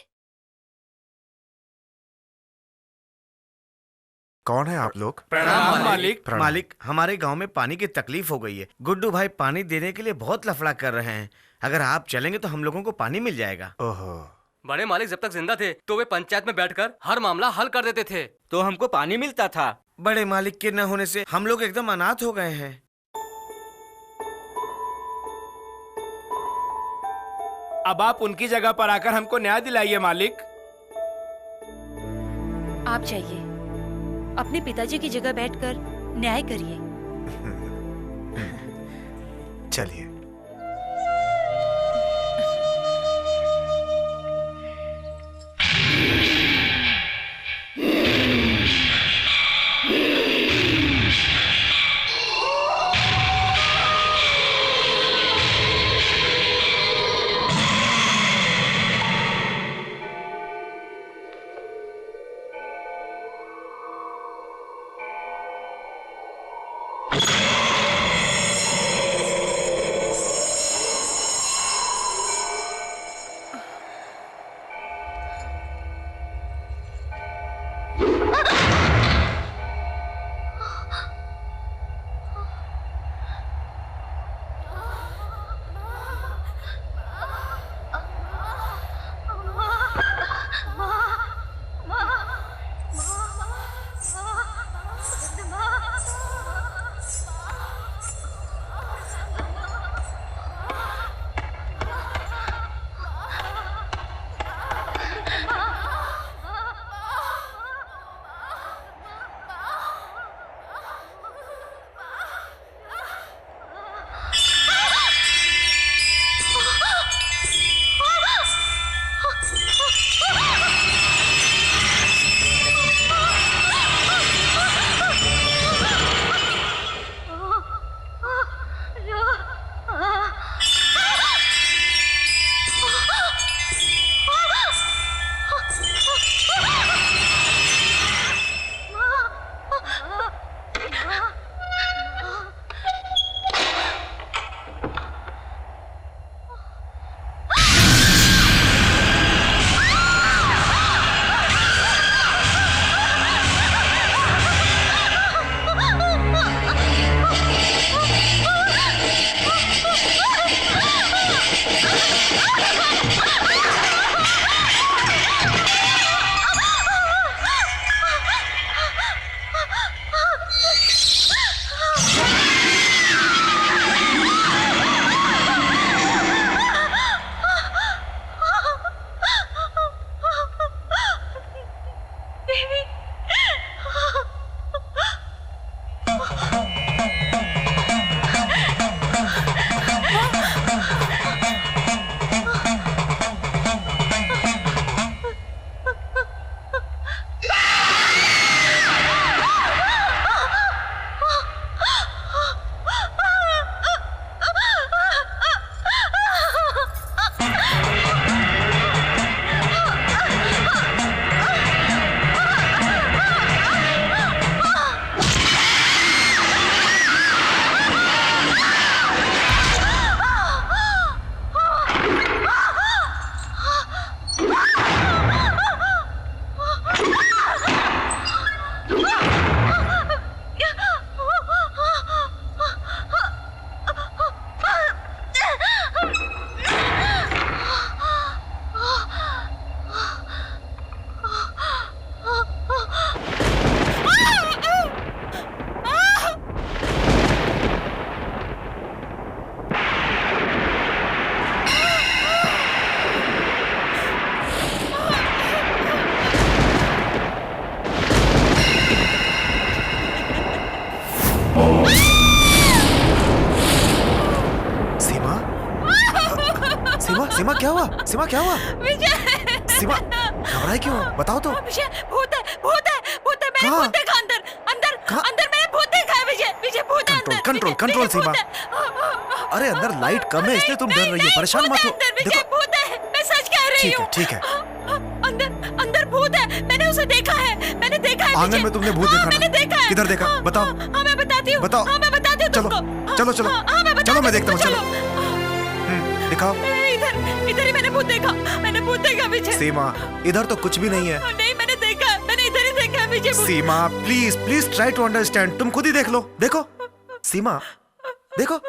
S1: कौन है आप लोग?
S4: प्रणाम मालिक।
S12: मालिक, हमारे गांव में पानी की तकलीफ हो गई है। गुड्डू भाई पानी देने के लिए बहुत लफड़ा कर रहे हैं। अगर आप चलेंगे तो हम लोगों को पानी मिल जाएगा।
S1: ओहो।
S8: बड़े मालिक जब तक जिंदा थे तो वे पंचायत में बैठकर हर मामला हल कर देते थे।
S12: तो हमको पानी मिलता था। बड़े मालिक के न होने से हम लोग एकदम अनाथ हो गए हैं।
S4: अब आप उनकी जगह पर आकर हमको न्याय दिलाइए मालिक।
S7: आप जाइए, अपने पिताजी की जगह बैठकर न्याय करिए।
S1: चलिए। सीमा सीमा क्या हुआ? सीमा क्या हुआ?
S5: विजय
S1: सीमा घबराई क्यों? बताओ तो।
S5: विजय भूत है भूत है भूत है, मैंने
S1: कहाँ?
S5: भूत देखा अंदर अंदर
S1: कहाँ?
S5: अंदर मैंने भूत देखा है विजय विजय भूत है अंदर
S1: कंट्रोल
S5: विजय,
S1: कंट्रोल
S5: विजय,
S1: सीमा।
S5: भूत है।
S1: अरे अंदर लाइट कम है इसलिए तुम डर रही हो, परेशान
S5: भूत
S1: मत
S5: है
S1: हो।
S5: अंदर विजय,
S1: देखो
S5: भूत है, मैं सच कह रही हूँ।
S1: ठीक है
S5: अंदर अंदर भूत है, मैंने उसे देखा है, मैंने देखा है
S1: आंगन
S5: विजय।
S1: में तुमने भूत देखा ना?
S5: मैंने देखा है।
S1: किधर देखा?
S5: हाँ,
S1: बताओ।
S5: हाँ मैं बताती हूँ।
S1: बताओ।
S5: हाँ मैं बताती हूँ
S1: चलो,
S5: तुमको।
S1: चलो, चलो।
S5: हाँ मैं बताती
S1: चलो, मैं
S5: हूँ
S1: देखता हूँ,
S5: तुमको,
S1: चलो। दिखाओ।
S5: इधर इधर ही मैंने भूत देखा, मैंने भूत देखा विजय।
S1: सीमा इधर तो कुछ भी नहीं है।
S5: नहीं मैंने देखा है, मैंने इधर ही देखा है विजय। भूत।
S1: Seema please please try to understand. तुम खुद ही देख लो। देखो सीमा, देखो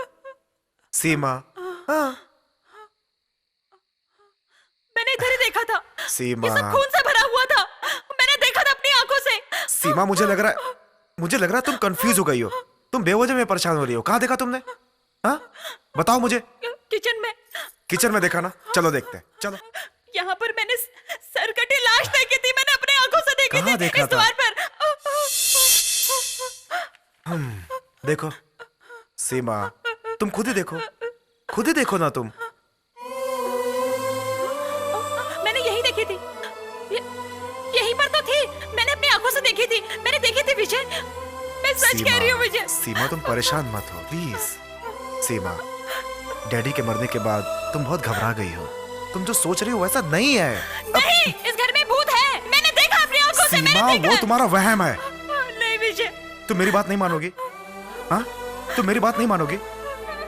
S1: सीमा। हाँ
S5: मैंने इधर ही देखा था।
S1: सीमा।
S5: ये सब खून से भरा हुआ था, मैंने देखा था अपनी आंखों से।
S1: सीमा मुझे लग रहा है तुम कंफ्यूज हो गई हो। तुम बेवजह में परेशान हो रही हो। कहाँ देखा तुमने? हाँ बताओ मुझे।
S5: किचन में।
S1: किचन में देखा ना? चलो देखते हैं, चलो।
S5: यहाँ पर मैंने सरकटी लाश देखी थी, मैंने अपने आंखों से देखी
S1: कहाँ
S5: थी
S1: देखा
S5: इस
S1: था?
S5: द्वार पर।
S1: देखो सीमा, तुम खुद ही देखो ना तुम।
S5: मैंने यही देखी थी, यहीं पर तो थी, मैंने अपनी आंखों से देखी थी, मैंने देखी थी विजय, मैं सच कह रही हूँ विजय।
S1: सीमा तुम परेशान मत हो प्लीज। सीमा डैडी के मरने के बाद तुम बहुत घबरा गई हो। तुम जो सोच रही हो वैसा नहीं है।
S5: नहीं, इस घर में भूत है, मैंने देखा अपनी आंखों से, मैंने
S1: सीमा
S5: देखा।
S1: वो तुम्हारा वहम है।
S5: नहीं विजय।
S1: तुम मेरी बात नहीं मानोगी? हाँ तुम मेरी बात नहीं मानोगी?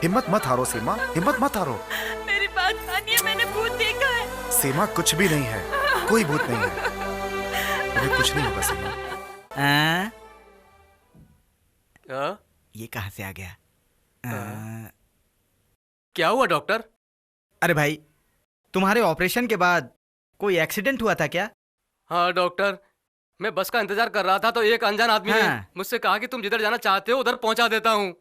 S1: हिम्मत मत हारो सीमा, हिम्मत मत हारो।
S5: मेरी बात मानिए, मैंने भूत देखा है।
S1: सीमा कुछ भी नहीं है, कोई भूत नहीं है। तुम्हें कुछ नहीं होगा सीमा।
S2: ये कहाँ से आ गया?
S8: क्या हुआ डॉक्टर?
S2: अरे भाई, तुम्हारे ऑपरेशन के बाद कोई एक्सीडेंट हुआ था क्या?
S8: हाँ डॉक्टर, मैं बस का इंतजार कर रहा था तो एक अनजान आदमी ने
S2: हाँ।
S8: मुझसे कहा कि तुम जिधर जाना चाहते हो उधर पहुंचा देता हूँ,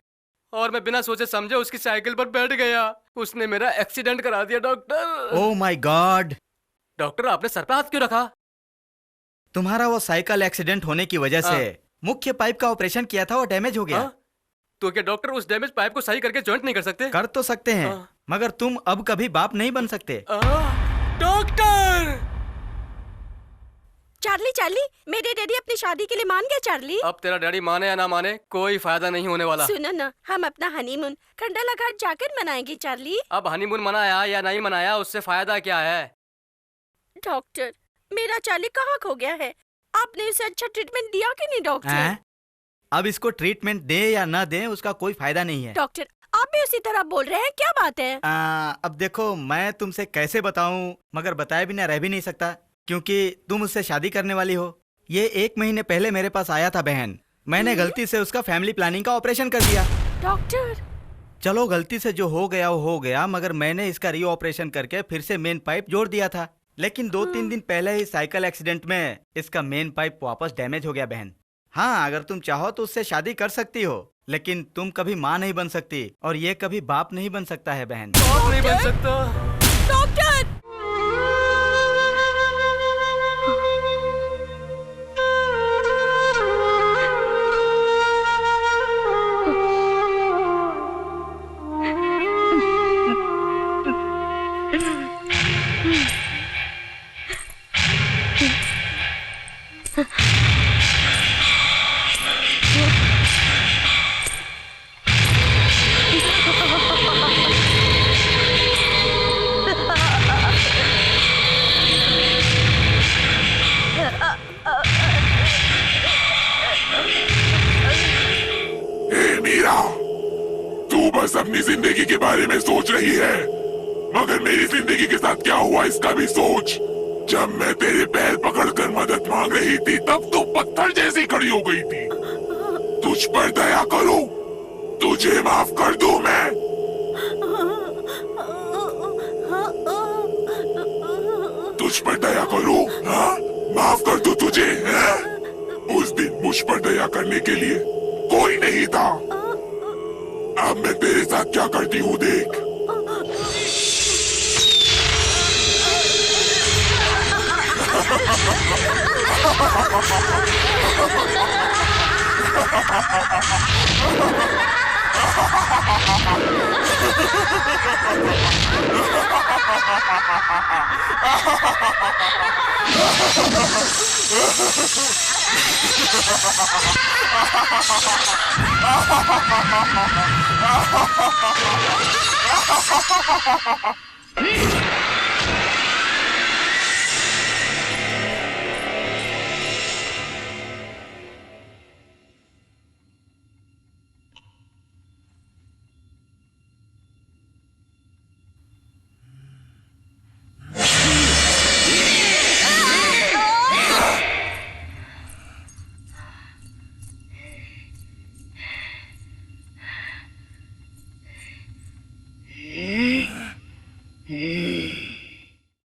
S8: और मैं बिना सोचे समझे उसकी साइकिल पर बैठ गया। उसने मेरा एक्सीडेंट करा दिया doctor.
S2: Oh my God!
S8: Doctor आपने सर पे हाथ क्यों रखा?
S2: तुम्हारा वो साइकिल एक्सीडेंट होने की वजह से मुख्य पाइप का ऑपरेशन किया था, वो डैमेज हो गया।
S8: तो क्या डॉक्टर उस डैमेज पाइप को सही करके जॉइंट नहीं कर सकते?
S2: कर तो सकते हैं, मगर तुम अब कभी बाप नहीं बन सकते।
S8: डॉक्टर!
S6: चार्ली चार्ली, मेरे डैडी अपनी शादी के लिए मान गए चार्ली।
S8: अब तेरा डैडी माने या ना माने कोई फायदा नहीं होने वाला।
S6: सुनो ना, हम अपना हनीमून खंडाला घाट जाकर मनाएंगे चार्ली।
S8: अब हनीमून मनाया या नहीं मनाया उससे फायदा क्या है?
S6: डॉक्टर, मेरा चार्ली कहाँ खो गया है? आपने उसे अच्छा ट्रीटमेंट दिया कि नहीं डॉक्टर?
S2: अब इसको ट्रीटमेंट दे या ना दे उसका कोई फायदा नहीं है।
S6: डॉक्टर, आप भी उसी तरह बोल रहे हैं, क्या बात है?
S2: अब देखो, मैं तुमसे कैसे बताऊं, मगर बताए बिना रह भी नहीं सकता, क्योंकि तुम उससे शादी करने वाली हो। ये 1 महीने पहले मेरे पास आया था बहन, मैंने गलती से उसका फैमिली प्लानिंग का ऑपरेशन कर दिया।
S6: डॉक्टर!
S2: चलो गलती से जो हो गया वो हो गया, मगर मैंने इसका री ऑपरेशन करके फिर से मेन पाइप जोड़ दिया था। लेकिन 2-3 दिन पहले ही साइकिल एक्सीडेंट में इसका मेन पाइप वापस डैमेज हो गया बहन। हाँ, अगर तुम चाहो तो उससे शादी कर सकती हो, लेकिन तुम कभी माँ नहीं बन सकती और ये कभी बाप नहीं बन सकता है बहन।
S8: बाप नहीं बन सकता?
S6: डॉक्टर!
S13: बस अपनी जिंदगी के बारे में सोच रही है, मगर मेरी जिंदगी के साथ क्या हुआ इसका भी सोच। जब मैं तेरे पैर पकड़कर मदद मांग रही थी तब तू पत्थर जैसी खड़ी हो गई थी। तुझ पर दया करूं, तुझे माफ कर दूं मैं। तुझ पर दया करूं, हाँ? माफ कर दूं तुझे, हाँ? उस दिन मुझ पर दया करने के लिए कोई नहीं था। अब मैं तेरे साथ क्या करती हूँ देख।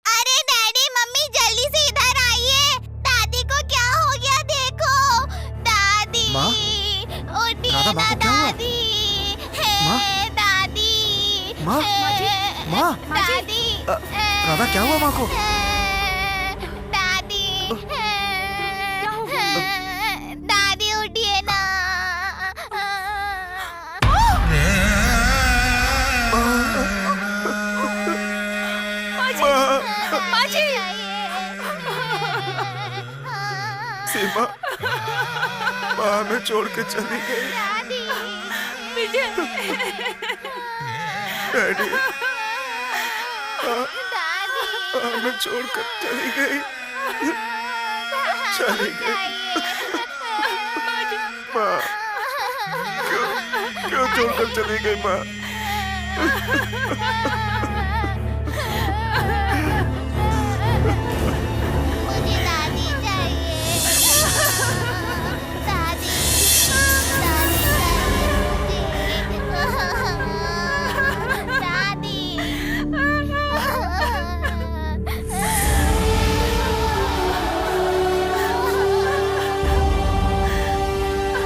S3: अरे डैडी मम्मी जल्दी से इधर आइए। दादी को क्या हो गया देखो। दादी
S1: माँ?
S3: उठिए
S1: राधा, माँ
S3: ना
S1: को क्या हुआ?
S3: दादी।
S1: माँ?
S3: हे दादी।
S1: माँ?
S3: हे
S1: माँ?
S3: दादी।
S1: राधा क्या हुआ माँ को?
S3: दादी। दादी उठिए ना।
S5: माँ जी।
S1: सीमा माँ हमें छोड़ के चली गई।
S5: विजय।
S1: डैडी हमें छोड़कर चली गई। चली गई माँ। क्यों छोड़कर चली गई माँ?
S3: मुझे दादी चाहिए। दादी दादी चाहिए मुझे। दादी।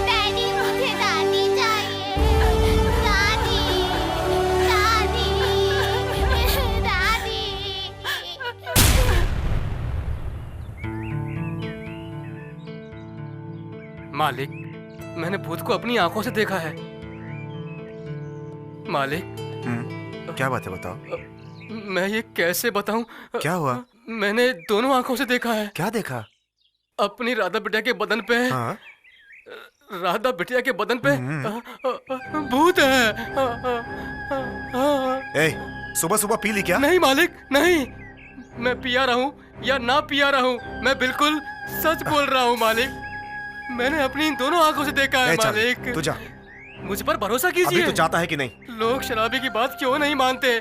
S3: डैडी मुझे दादी चाहिए। दादी दादी दादी।
S8: मालिक, मैंने भूत को अपनी आंखों से देखा है। मालिक,
S1: क्या बात है बताओ।
S8: मैं ये कैसे बताऊं?
S1: क्या हुआ?
S8: मैंने दोनों आंखों से देखा है।
S1: क्या देखा?
S8: अपनी राधा बिटिया के बदन पे।
S1: हाँ?
S8: राधा बिटिया के बदन पे भूत है।
S1: ए, सुबह सुबह पी ली क्या?
S8: नहीं मालिक, नहीं। मैं पिया रहूं या ना पिया रहूं, मैं बिल्कुल सच बोल रहा हूं मालिक। मैंने अपनी इन दोनों आंखों से देखा है
S1: ए, चल,
S8: मालिक।
S1: तू जा।
S8: मुझ पर भरोसा
S1: अभी
S8: कीजिए।
S1: तो जाता है कि नहीं?
S8: लोग शराबी की बात क्यों नहीं मानते?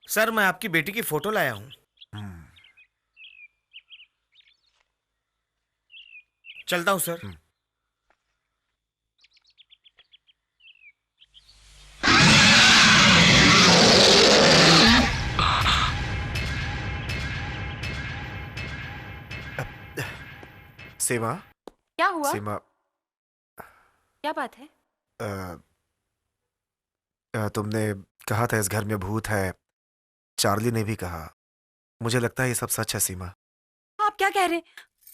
S10: सर मैं आपकी बेटी की फोटो लाया हूँ। चलता हूँ सर।
S1: सीमा।
S7: क्या हुआ?
S1: सीमा
S7: क्या बात है?
S1: तुमने कहा था इस घर में भूत है। चार्ली ने भी कहा। मुझे लगता है ये सब सच है सीमा।
S7: आप क्या कह रहे हैं?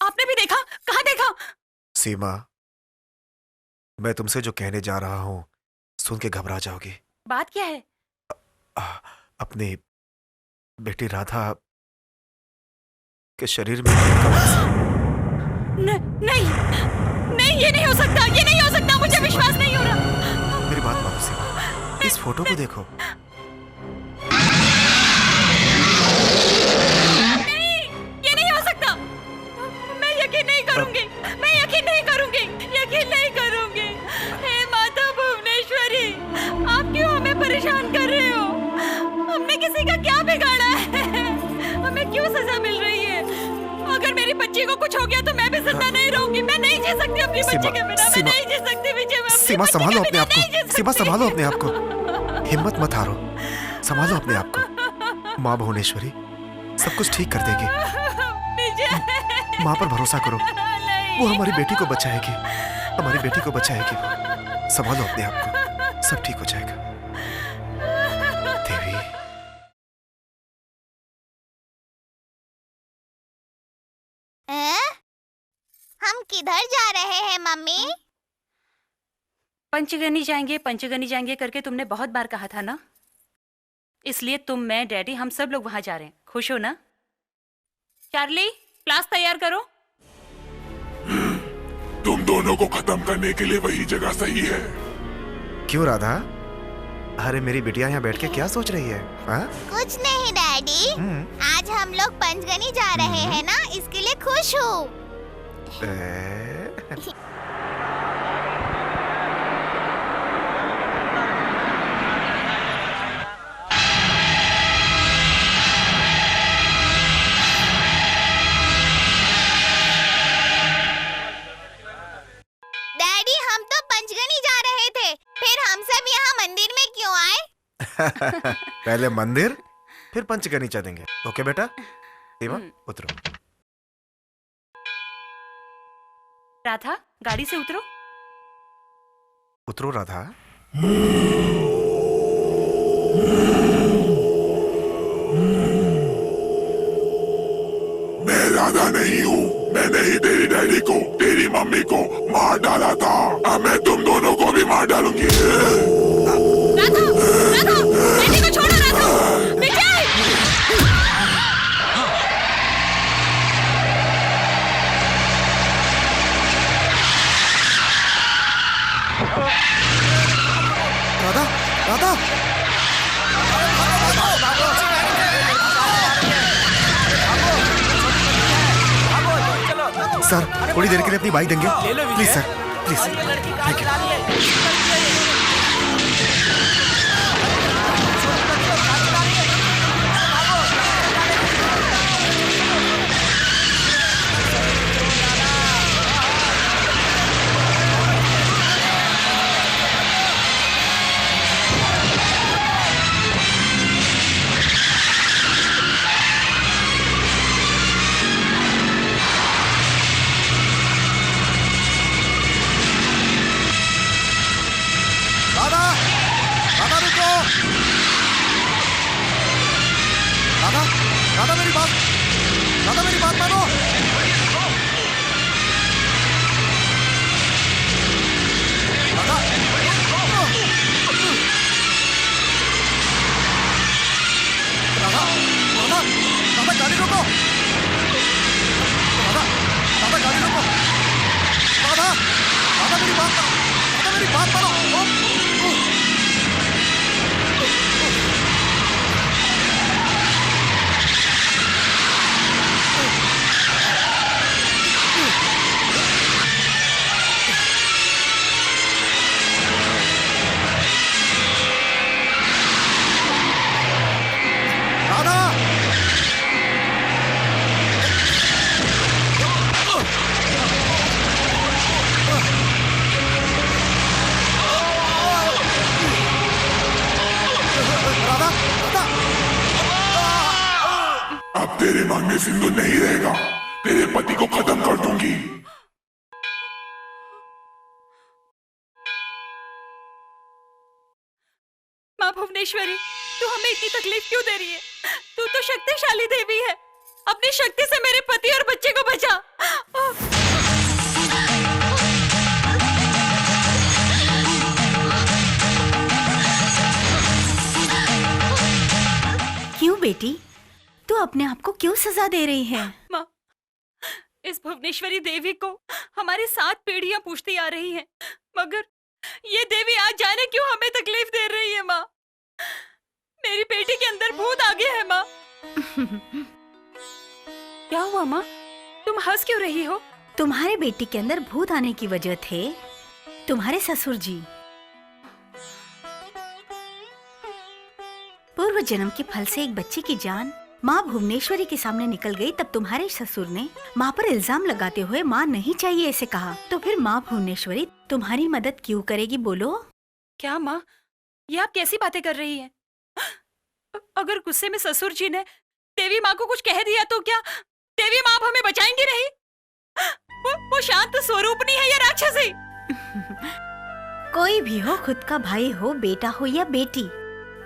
S7: आपने भी देखा? कहाँ देखा?
S1: सीमा, मैं तुमसे जो कहने जा रहा हूँ सुन के घबरा जाओगी।
S7: बात क्या है?
S1: अपनी बेटी राधा के शरीर में
S7: नहीं नहीं, ये नहीं हो सकता, ये नहीं हो सकता, मुझे विश्वास नहीं हो रहा।
S1: मेरी बात मानो सीमा, इस फोटो को देखो।
S7: नहीं, ये नहीं हो सकता। मैं यकीन नहीं करूंगी, मैं यकीन नहीं करूंगी, यकीन नहीं करूंगी। हे माता भुवनेश्वरी, आप क्यों हमें परेशान कर रहे हो? हमने किसी का क्या बिगाड़ा है? हमें क्यों सजा मिल रही है? अगर मेरी बच्ची को कुछ हो गया तो मैं भी जिंदा नहीं रहूंगी। मैं नहीं जी सकती अपनी बच्ची के बिना। मैं नहीं जी सकती विजय। मैं
S1: सीमा संभालो अपने आप को। सीमा संभालो अपने आप को। हिम्मत मत हारो, संभालो अपने आप को। माँ भुवनेश्वरी सब कुछ ठीक कर देगी। माँ पर भरोसा करो, वो हमारी बेटी को बचाएगी, हमारी बेटी को बचाएगी। संभालो अपने आप को, सब ठीक हो जाएगा। देवी।
S3: हम किधर जा रहे हैं मम्मी?
S7: पंचगनी जाएंगे करके तुमने बहुत बार कहा था ना, इसलिए तुम, मैं, डैडी, हम सब लोग वहां जा रहे हैं। खुश हो ना? चार्ली, क्लास तैयार करो।
S13: तुम दोनों को खत्म करने के लिए वही जगह सही है।
S1: क्यों राधा? अरे मेरी बिटिया यहाँ बैठ के क्या सोच रही है? हाँ?
S3: कुछ नहीं डैडी, आज हम लोग पंचगनी जा रहे हैं ना, इसके लिए खुश हूँ। डैडी, हम तो पंचगनी जा रहे थे, फिर हम सब यहाँ मंदिर में क्यों आए?
S1: पहले मंदिर, फिर पंचगनी चलेंगे। ओके बेटा? सीमा, उतरो।
S7: राधा, गाड़ी से उतरो।
S1: उतरो राधा।
S13: मैं राधा नहीं हूँ। मैंने ही तेरी डैडी को, तेरी मम्मी को मार डाला था। अब मैं तुम दोनों को भी मार डालूंगी।
S6: राधा, राधा, बेटी को छोड़ो राधा, बेटी।
S1: राधा, राधा। सर, थोड़ी देर के लिए अपनी बाइक देंगे? Please sir, please. Thank you. Radha, Radha रुको। राधा, राधा मेरी बात, राधा मेरी बात मानो। राधा, राधा, राधा, राधा गाड़ी रोको। राधा, राधा गाड़ी रोको। राधा, राधा मेरी बात मानो, राधा मेरी बात मानो।
S13: अब तेरे मन में सिंदूर नहीं रहेगा। तेरे पति को खत्म कर दूंगी।
S6: माँ भुवनेश्वरी, तू हमें इतनी तकलीफ क्यों दे रही है? तू तो शक्तिशाली देवी है। अपनी शक्ति से मेरे पति और बच्चे को बचा।
S7: क्यों बेटी, तू अपने आप को क्यों सजा दे रही है?
S6: माँ, इस भुवनेश्वरी देवी को हमारी 7 पीढ़ियां पूछती आ रही हैं, मगर ये देवी आज जाने क्यों हमें तकलीफ दे रही है। माँ, मेरी बेटी के अंदर भूत आ गया है। माँ, क्या हुआ माँ? तुम हंस क्यों रही हो?
S7: तुम्हारे बेटी के अंदर भूत आने की वजह थे तुम्हारे ससुर जी। पूर्व जन्म के फल से एक बच्चे की जान माँ भुवनेश्वरी के सामने निकल गई, तब तुम्हारे ससुर ने माँ पर इल्जाम लगाते हुए माँ नहीं चाहिए ऐसे कहा। तो फिर माँ भुवनेश्वरी तुम्हारी मदद क्यों करेगी बोलो?
S6: क्या माँ, ये आप कैसी बातें कर रही हैं? अगर गुस्से में ससुर जी ने देवी माँ को कुछ कह दिया तो क्या देवी माँ हमें बचाएंगी नहीं? वो शांत स्वरूपनी है या राक्षसी?
S7: कोई भी हो, खुद का भाई हो, बेटा हो या बेटी,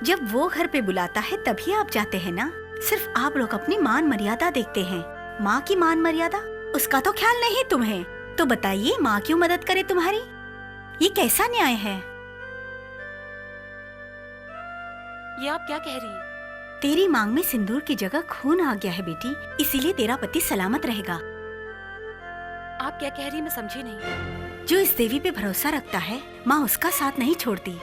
S7: जब वो घर पे बुलाता है तभी आप जाते हैं ना। सिर्फ आप लोग अपनी मान मर्यादा देखते हैं। माँ की मान मर्यादा, उसका तो ख्याल नहीं तुम्हें। तो बताइए, माँ क्यों मदद करे तुम्हारी?
S5: ये कैसा न्याय है?
S7: ये आप क्या कह रही हैं?
S5: तेरी मांग में सिंदूर की जगह खून आ गया है बेटी, इसीलिए तेरा पति सलामत रहेगा।
S7: आप क्या कह रही हैं, मैं समझी नहीं।
S5: जो इस देवी पे भरोसा रखता है, माँ उसका साथ नहीं छोड़ती।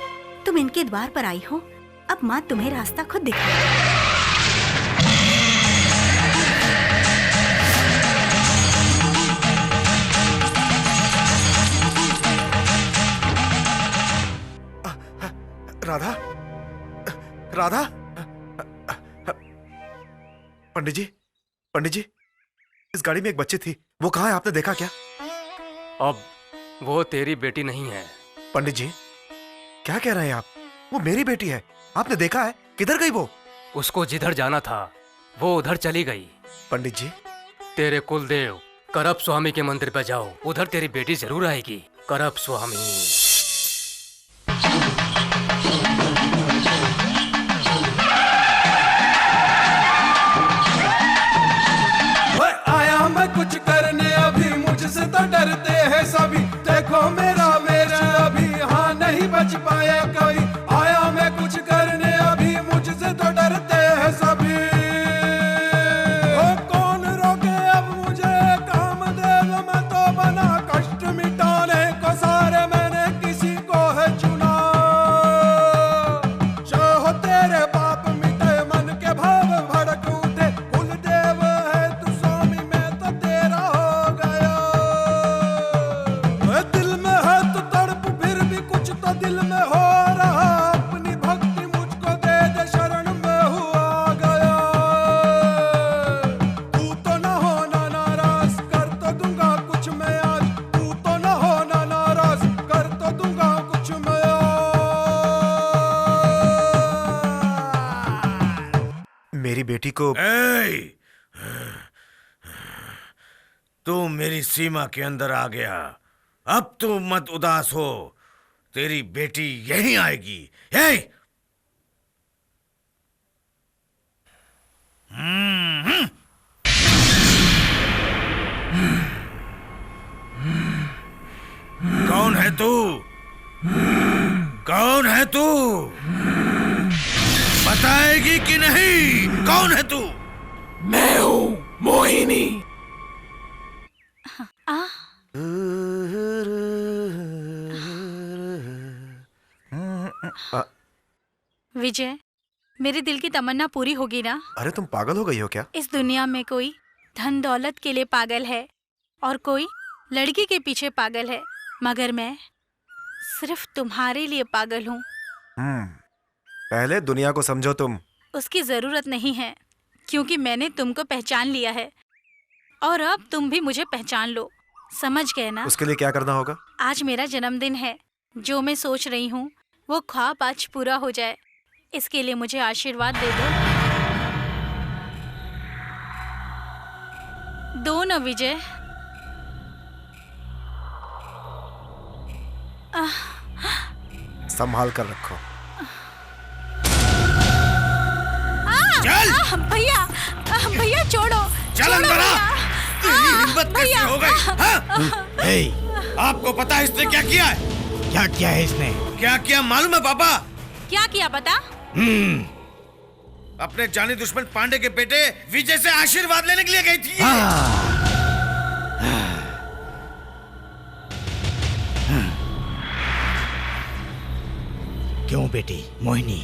S5: तुम इनके द्वार पर आई हो, अब माँ तुम्हें रास्ता खुद दिखाएगी।
S1: राधा, राधा, पंडित जी, पंडित जी, इस गाड़ी में एक बच्ची थी, वो कहाँ है? आपने देखा क्या?
S8: अब वो तेरी बेटी नहीं है।
S1: पंडित जी, क्या कह रहे हैं आप? वो मेरी बेटी है। आपने देखा है? किधर गई वो?
S8: उसको जिधर जाना था वो उधर चली गई।
S1: पंडित जी,
S8: तेरे कुलदेव करप स्वामी के मंदिर पे जाओ, उधर तेरी बेटी जरूर आएगी। करप स्वामी।
S11: आया मैं कुछ करने, अभी मुझसे तो डरते हैं सभी। देखो मेरा अभी हाँ नहीं बच पाया कोई। आया मैं कुछ करने, अभी मुझसे तो डरते हैं सभी। ओ कौन रोके अब मुझे, कामदेव मैं तो बना। कष्ट मिटाने को सारे मैंने किसी को है चुना। चाहो तेरे पाप मिटे, मन के भाव भड़क उठे। कुलदेव है तू स्वामी, मैं तो तेरा हो गया। दिल में है तो तड़प, फिर भी कुछ तो दिल में हो रहा। अपनी भक्ति मुझको दे दे, शरण में हुआ गया। तू तो न होना नाराज, कर तो दूंगा कुछ मैं आज। तू तो न होना नाराज, कर तो दूंगा कुछ मैं आज।
S1: मेरी बेटी को
S10: तू मेरी सीमा के अंदर आ गया। अब तू मत उदास हो, तेरी बेटी यहीं आएगी। हे! कौन है तू? कौन है तू? बताएगी कि नहीं? कौन है तू?
S13: मैं हूँ मोहिनी।
S14: विजय, मेरे दिल की तमन्ना पूरी होगी ना?
S1: अरे तुम पागल हो गई हो क्या?
S14: इस दुनिया में कोई धन दौलत के लिए पागल है और कोई लड़की के पीछे पागल है, मगर मैं सिर्फ तुम्हारे लिए पागल हूँ।
S1: पहले दुनिया को समझो तुम।
S14: उसकी जरूरत नहीं है, क्योंकि मैंने तुमको पहचान लिया है और अब तुम भी मुझे पहचान लो। समझ गए ना?
S1: उसके लिए क्या करना होगा?
S14: आज मेरा जन्मदिन है। जो मैं सोच रही हूँ वो ख्वाब आज पूरा हो जाए, इसके लिए मुझे आशीर्वाद दे दो ना विजय।
S1: संभाल कर रखो।
S14: भैया, भैया छोड़ो।
S10: चल अंदर आ। तेरी हिम्मत कैसे हो गई?
S15: हे,
S10: आपको पता है इसने क्या किया है?
S15: क्या किया है इसने?
S10: क्या किया मालूम है पापा?
S14: क्या किया बता?
S10: अपने जानी दुश्मन पांडे के बेटे विजय से आशीर्वाद लेने के लिए गई थी।
S15: क्यों बेटी मोहिनी,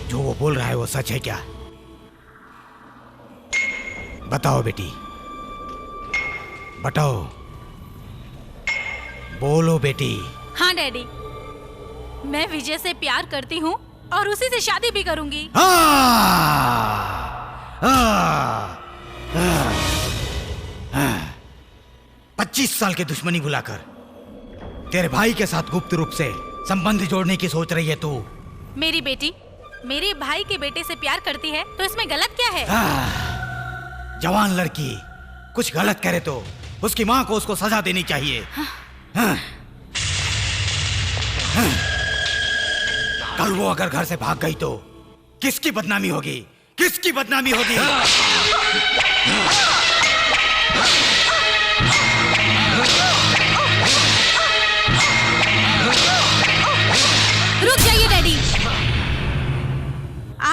S15: जो वो बोल रहा है वो सच है क्या? बताओ बेटी, बताओ, बोलो बेटी।
S14: हाँ डैडी, मैं विजय से प्यार करती हूँ और उसी से शादी भी करूंगी।
S15: 25 साल की दुश्मनी भुलाकर तेरे भाई के साथ गुप्त रूप से संबंध जोड़ने की सोच रही है तू।
S14: मेरी बेटी मेरे भाई के बेटे से प्यार करती है तो इसमें गलत क्या है?
S15: जवान लड़की कुछ गलत करे तो उसकी माँ को उसको सजा देनी चाहिए। कल वो अगर घर से भाग गई तो किसकी बदनामी होगी? किसकी बदनामी होगी?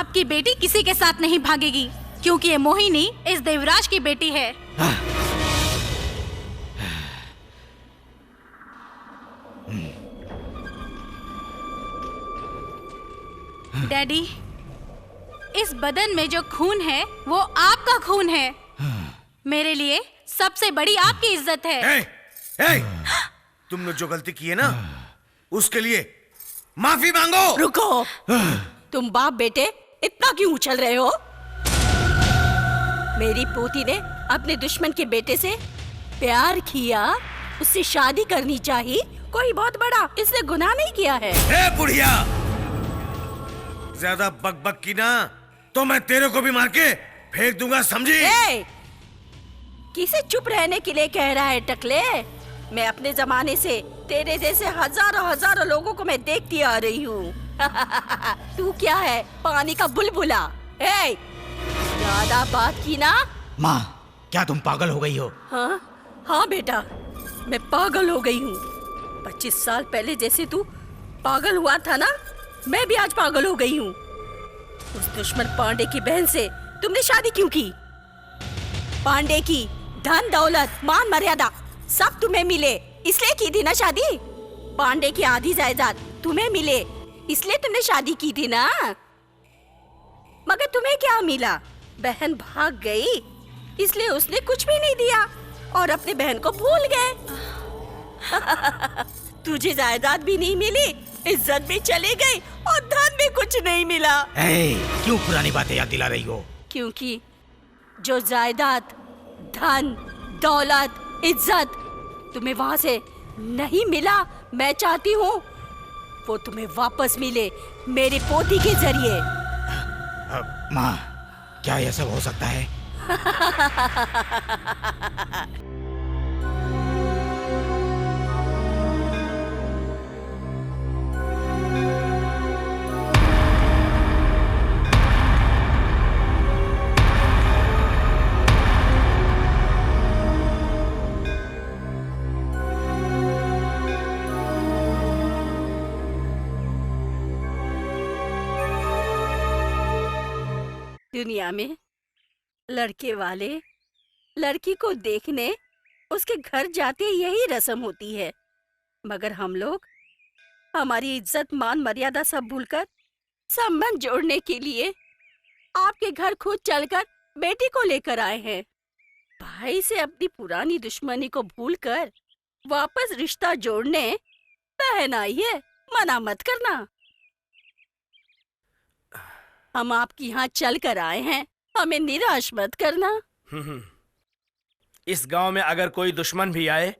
S14: आपकी बेटी किसी के साथ नहीं भागेगी, क्योंकि ये मोहिनी इस देवराज की बेटी है। डैडी, इस बदन में जो खून है वो आपका खून है। मेरे लिए सबसे बड़ी आपकी इज्जत है।
S10: तुमने जो गलती की है ना, उसके लिए माफी मांगो।
S6: रुको, तुम बाप बेटे इतना क्यों उछल रहे हो? मेरी पोती ने अपने दुश्मन के बेटे से प्यार किया, उससे शादी करनी चाहिए। कोई बहुत बड़ा इसने गुनाह नहीं किया है।
S10: ए बुढ़िया, ज्यादा बक की ना तो मैं तेरे को भी मार के फेंक दूंगा, समझी?
S6: किसे चुप रहने के लिए कह रहा है टकले? मैं अपने जमाने से तेरे जैसे हजारों लोगों को मैं देखती आ रही हूँ। तू क्या है, पानी का बुलबुला? ज्यादा बात की ना।
S15: माँ, क्या तुम पागल हो गई हो?
S6: हाँ बेटा, मैं पागल हो गई हूँ। 25 साल पहले जैसे तू पागल हुआ था ना, मैं भी आज पागल हो गई हूँ। उस दुश्मन पांडे की बहन से तुमने शादी क्यों की? पांडे की धन दौलत मान मर्यादा सब तुम्हें मिले इसलिए की थी ना शादी। पांडे की आधी जायदाद तुम्हें मिले इसलिए तुमने शादी की थी ना। मगर तुम्हें क्या मिला? बहन भाग गई इसलिए उसने कुछ भी नहीं दिया और अपने बहन को भूल गए। तुझे जायदाद भी नहीं मिली, इज्जत भी चली गई और धन भी कुछ नहीं मिला।
S15: क्यों पुरानी बातें याद दिला रही हो?
S6: क्योंकि जो जायदाद, धन, दौलत, इज्जत तुम्हें वहां से नहीं मिला, मैं चाहती हूँ वो तुम्हें वापस मिले मेरी पोती के जरिए।
S15: माँ, क्या यह सब हो सकता है?
S6: दुनिया में लड़के वाले लड़की को देखने उसके घर जाते यही रस्म होती है, मगर हम लोग हमारी इज्जत मान मर्यादा सब भूलकर संबंध जोड़ने के लिए आपके घर खुद चलकर बेटी को लेकर आए हैं। भाई से अपनी पुरानी दुश्मनी को भूलकर वापस रिश्ता जोड़ने बहन आई है, मना मत करना। हम आपके यहाँ चल कर आए हैं, हमें निराश मत करना।
S4: इस गांव में अगर कोई दुश्मन भी आए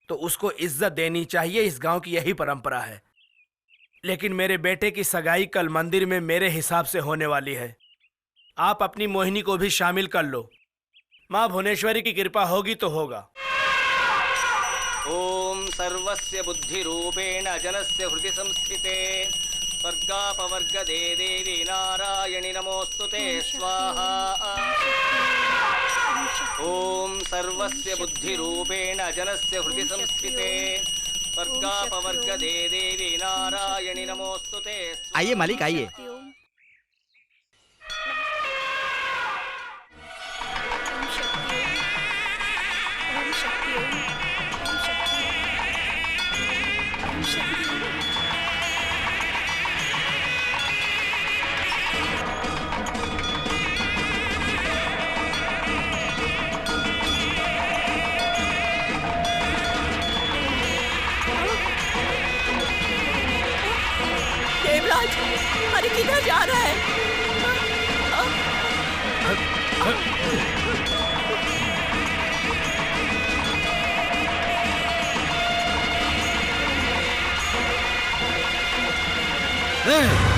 S4: तो उसको इज्जत देनी चाहिए, इस गांव की यही परंपरा है। लेकिन मेरे बेटे की सगाई कल मंदिर में मेरे हिसाब से होने वाली है। आप अपनी मोहिनी को भी शामिल कर लो, माँ भुवनेश्वरी की कृपा होगी तो होगा।
S8: ओम सर्वस्य बुद्धि रूपेण जनस्य हृदि संस्थिते वर्गापवर्ग दे देवी नारायणि नमोस्तुते स्वाहा। ओम सर्वस्य बुद्धि रूपेण जनस्य हृदि संस्थिते वर्गापवर्ग दे देवी नारायणि नमोस्तुते।
S2: आइए मालिक, आइए।
S6: देवराज, अरे किधर जा रहा है?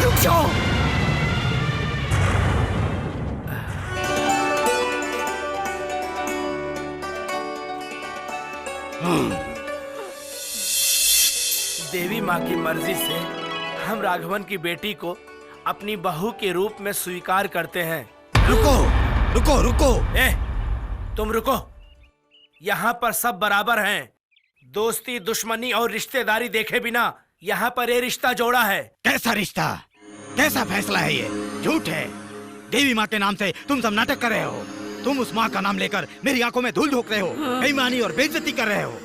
S6: रुक जाओ।
S4: देवी माँ की मर्जी से हम राघवन की बेटी को अपनी बहू के रूप में स्वीकार करते हैं।
S15: रुको रुको रुको।
S4: तुम रुको। यहाँ पर सब बराबर हैं। दोस्ती, दुश्मनी और रिश्तेदारी देखे बिना यहाँ पर ये रिश्ता जोड़ा है।
S15: कैसा रिश्ता? कैसा फैसला है ये? झूठ है। देवी माँ के नाम से तुम सब नाटक कर रहे हो। तुम उस माँ का नाम लेकर मेरी आंखों में धूल झोंक रहे हो, बेईमानी और बेइज्जती कर रहे हो।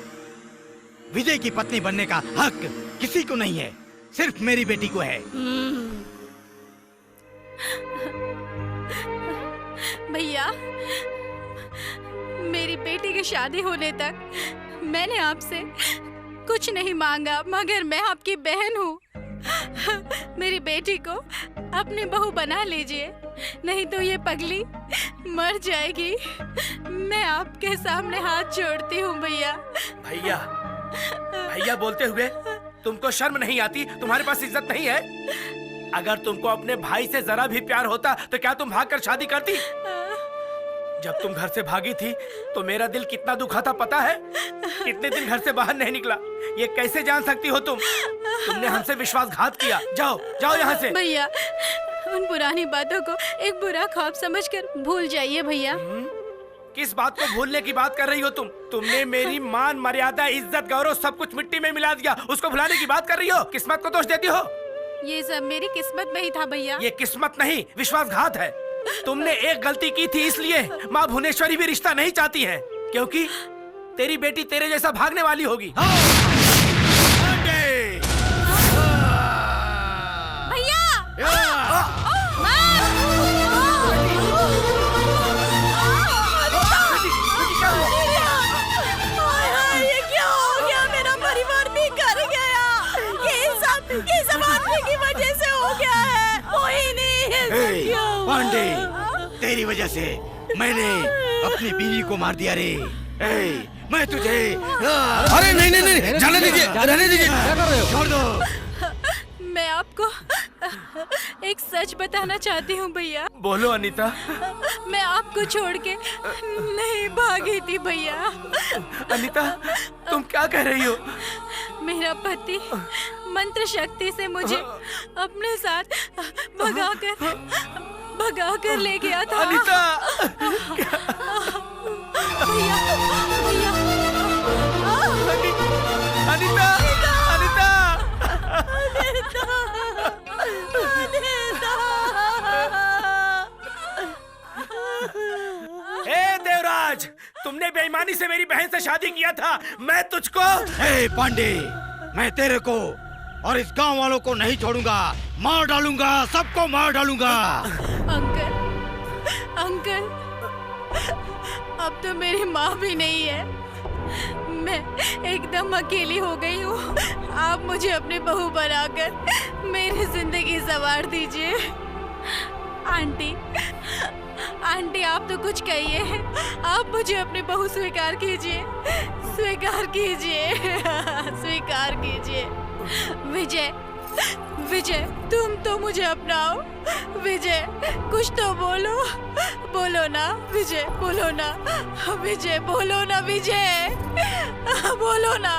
S15: विजय की पत्नी बनने का हक किसी को नहीं है, सिर्फ मेरी बेटी को है।
S14: भैया, मेरी बेटी की शादी होने तक मैंने आपसे कुछ नहीं मांगा, मगर मैं आपकी बहन हूँ। मेरी बेटी को अपनी बहू बना लीजिए, नहीं तो ये पगली मर जाएगी। मैं आपके सामने हाथ जोड़ती हूँ भैया।
S4: भैया, भैया बोलते हुए तुमको शर्म नहीं आती? तुम्हारे पास इज्जत नहीं है? अगर तुमको अपने भाई से जरा भी प्यार होता तो क्या तुम भागकर शादी करती? जब तुम घर से भागी थी तो मेरा दिल कितना दुखा था पता है? कितने दिन घर से बाहर नहीं निकला। ये कैसे जान सकती हो तुम? तुमने हमसे विश्वासघात किया। जाओ जाओ यहाँ से।
S14: भैया, उन पुरानी बातों को एक बुरा ख्वाब समझकर भूल जाइए भैया।
S4: किस बात को भूलने की बात कर रही हो तुम? तुमने मेरी मान, मर्यादा, इज्जत, गौरव सब कुछ मिट्टी में मिला दिया। उसको भुलाने की बात कर रही हो? किस्मत को दोष देती हो?
S14: ये सब मेरी किस्मत में ही था भैया।
S4: ये किस्मत नहीं, विश्वासघात है। तुमने एक गलती की थी, इसलिए माँ भुवनेश्वरी भी रिश्ता नहीं चाहती है, क्योंकि तेरी बेटी तेरे जैसा भागने वाली होगी।
S5: ये क्या हो गया? मेरा परिवार भी कर गया। ये सब आदमी की वजह से हो गया है। मोहिनी,
S15: पांडे, तेरी वजह से मैंने अपनी बीवी को मार दिया रे। मैं तुझे
S4: अरे नहीं नहीं नहीं, जाने दीजिए, रहने दीजिए। क्या कर रहे हो?
S15: छोड़ दो।
S14: मैं आपको एक सच बताना चाहती हूँ भैया।
S4: बोलो अनीता।
S14: मैं आपको छोड़ के नहीं भागी थी भैया।
S4: अनीता, तुम क्या कह रही हो?
S14: मेरा पति मंत्र शक्ति से मुझे अपने साथ भगाकर ले गया था।
S4: अनीता!
S14: भैया, भैया।
S4: अनीता! अनीता! हे देवराज, तुमने बेईमानी से मेरी बहन से शादी किया था। मैं तुझको
S15: पांडे, मैं तेरे को और इस गांव वालों को नहीं छोड़ूंगा। मार डालूंगा, सबको मार डालूंगा।
S14: अंकल, अंकल, अब तो मेरी माँ भी नहीं है। मैं एकदम अकेली हो गई हूँ। आप मुझे अपनी बहू बनाकर मेरी जिंदगी संवार दीजिए। आंटी, आंटी, आप तो कुछ कहिए। आप मुझे अपनी बहू स्वीकार कीजिए, स्वीकार कीजिए, स्वीकार कीजिए। विजय, विजय, तुम तो मुझे अपनाओ। विजय, कुछ तो बोलो, बोलो ना विजय, बोलो ना विजय, बोलो ना विजय, बोलो ना।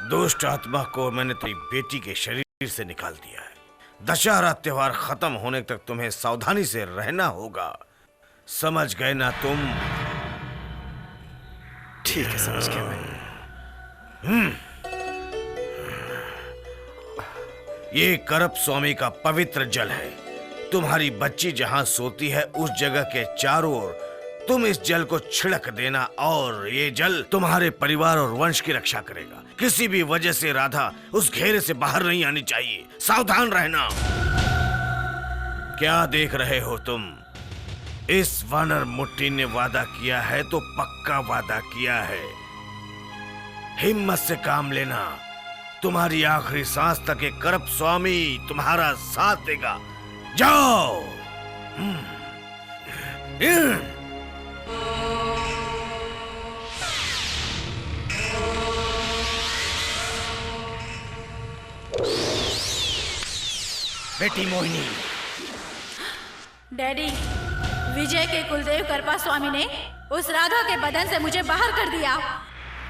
S10: दुष्ट आत्मा को मैंने तेरी बेटी के शरीर से निकाल दिया है। दशहरा त्योहार खत्म होने तक तुम्हें सावधानी से रहना होगा। समझ गए ना तुम?
S1: ठीक है, समझ गया मैं।
S10: ये करप स्वामी का पवित्र जल है। तुम्हारी बच्ची जहां सोती है उस जगह के चारों ओर तुम इस जल को छिड़क देना और ये जल तुम्हारे परिवार और वंश की रक्षा करेगा। किसी भी वजह से राधा उस घेरे से बाहर नहीं आनी चाहिए। सावधान रहना। क्या देख रहे हो तुम? इस वानर मुट्ठी ने वादा किया है तो पक्का वादा किया है। हिम्मत से काम लेना। तुम्हारी आखिरी सांस तक एक करप स्वामी तुम्हारा साथ देगा। जाओ।
S15: बेटी मोहिनी।
S14: डैडी, विजय के कुलदेव कृपा स्वामी ने उस राधा के बदन से मुझे बाहर कर दिया।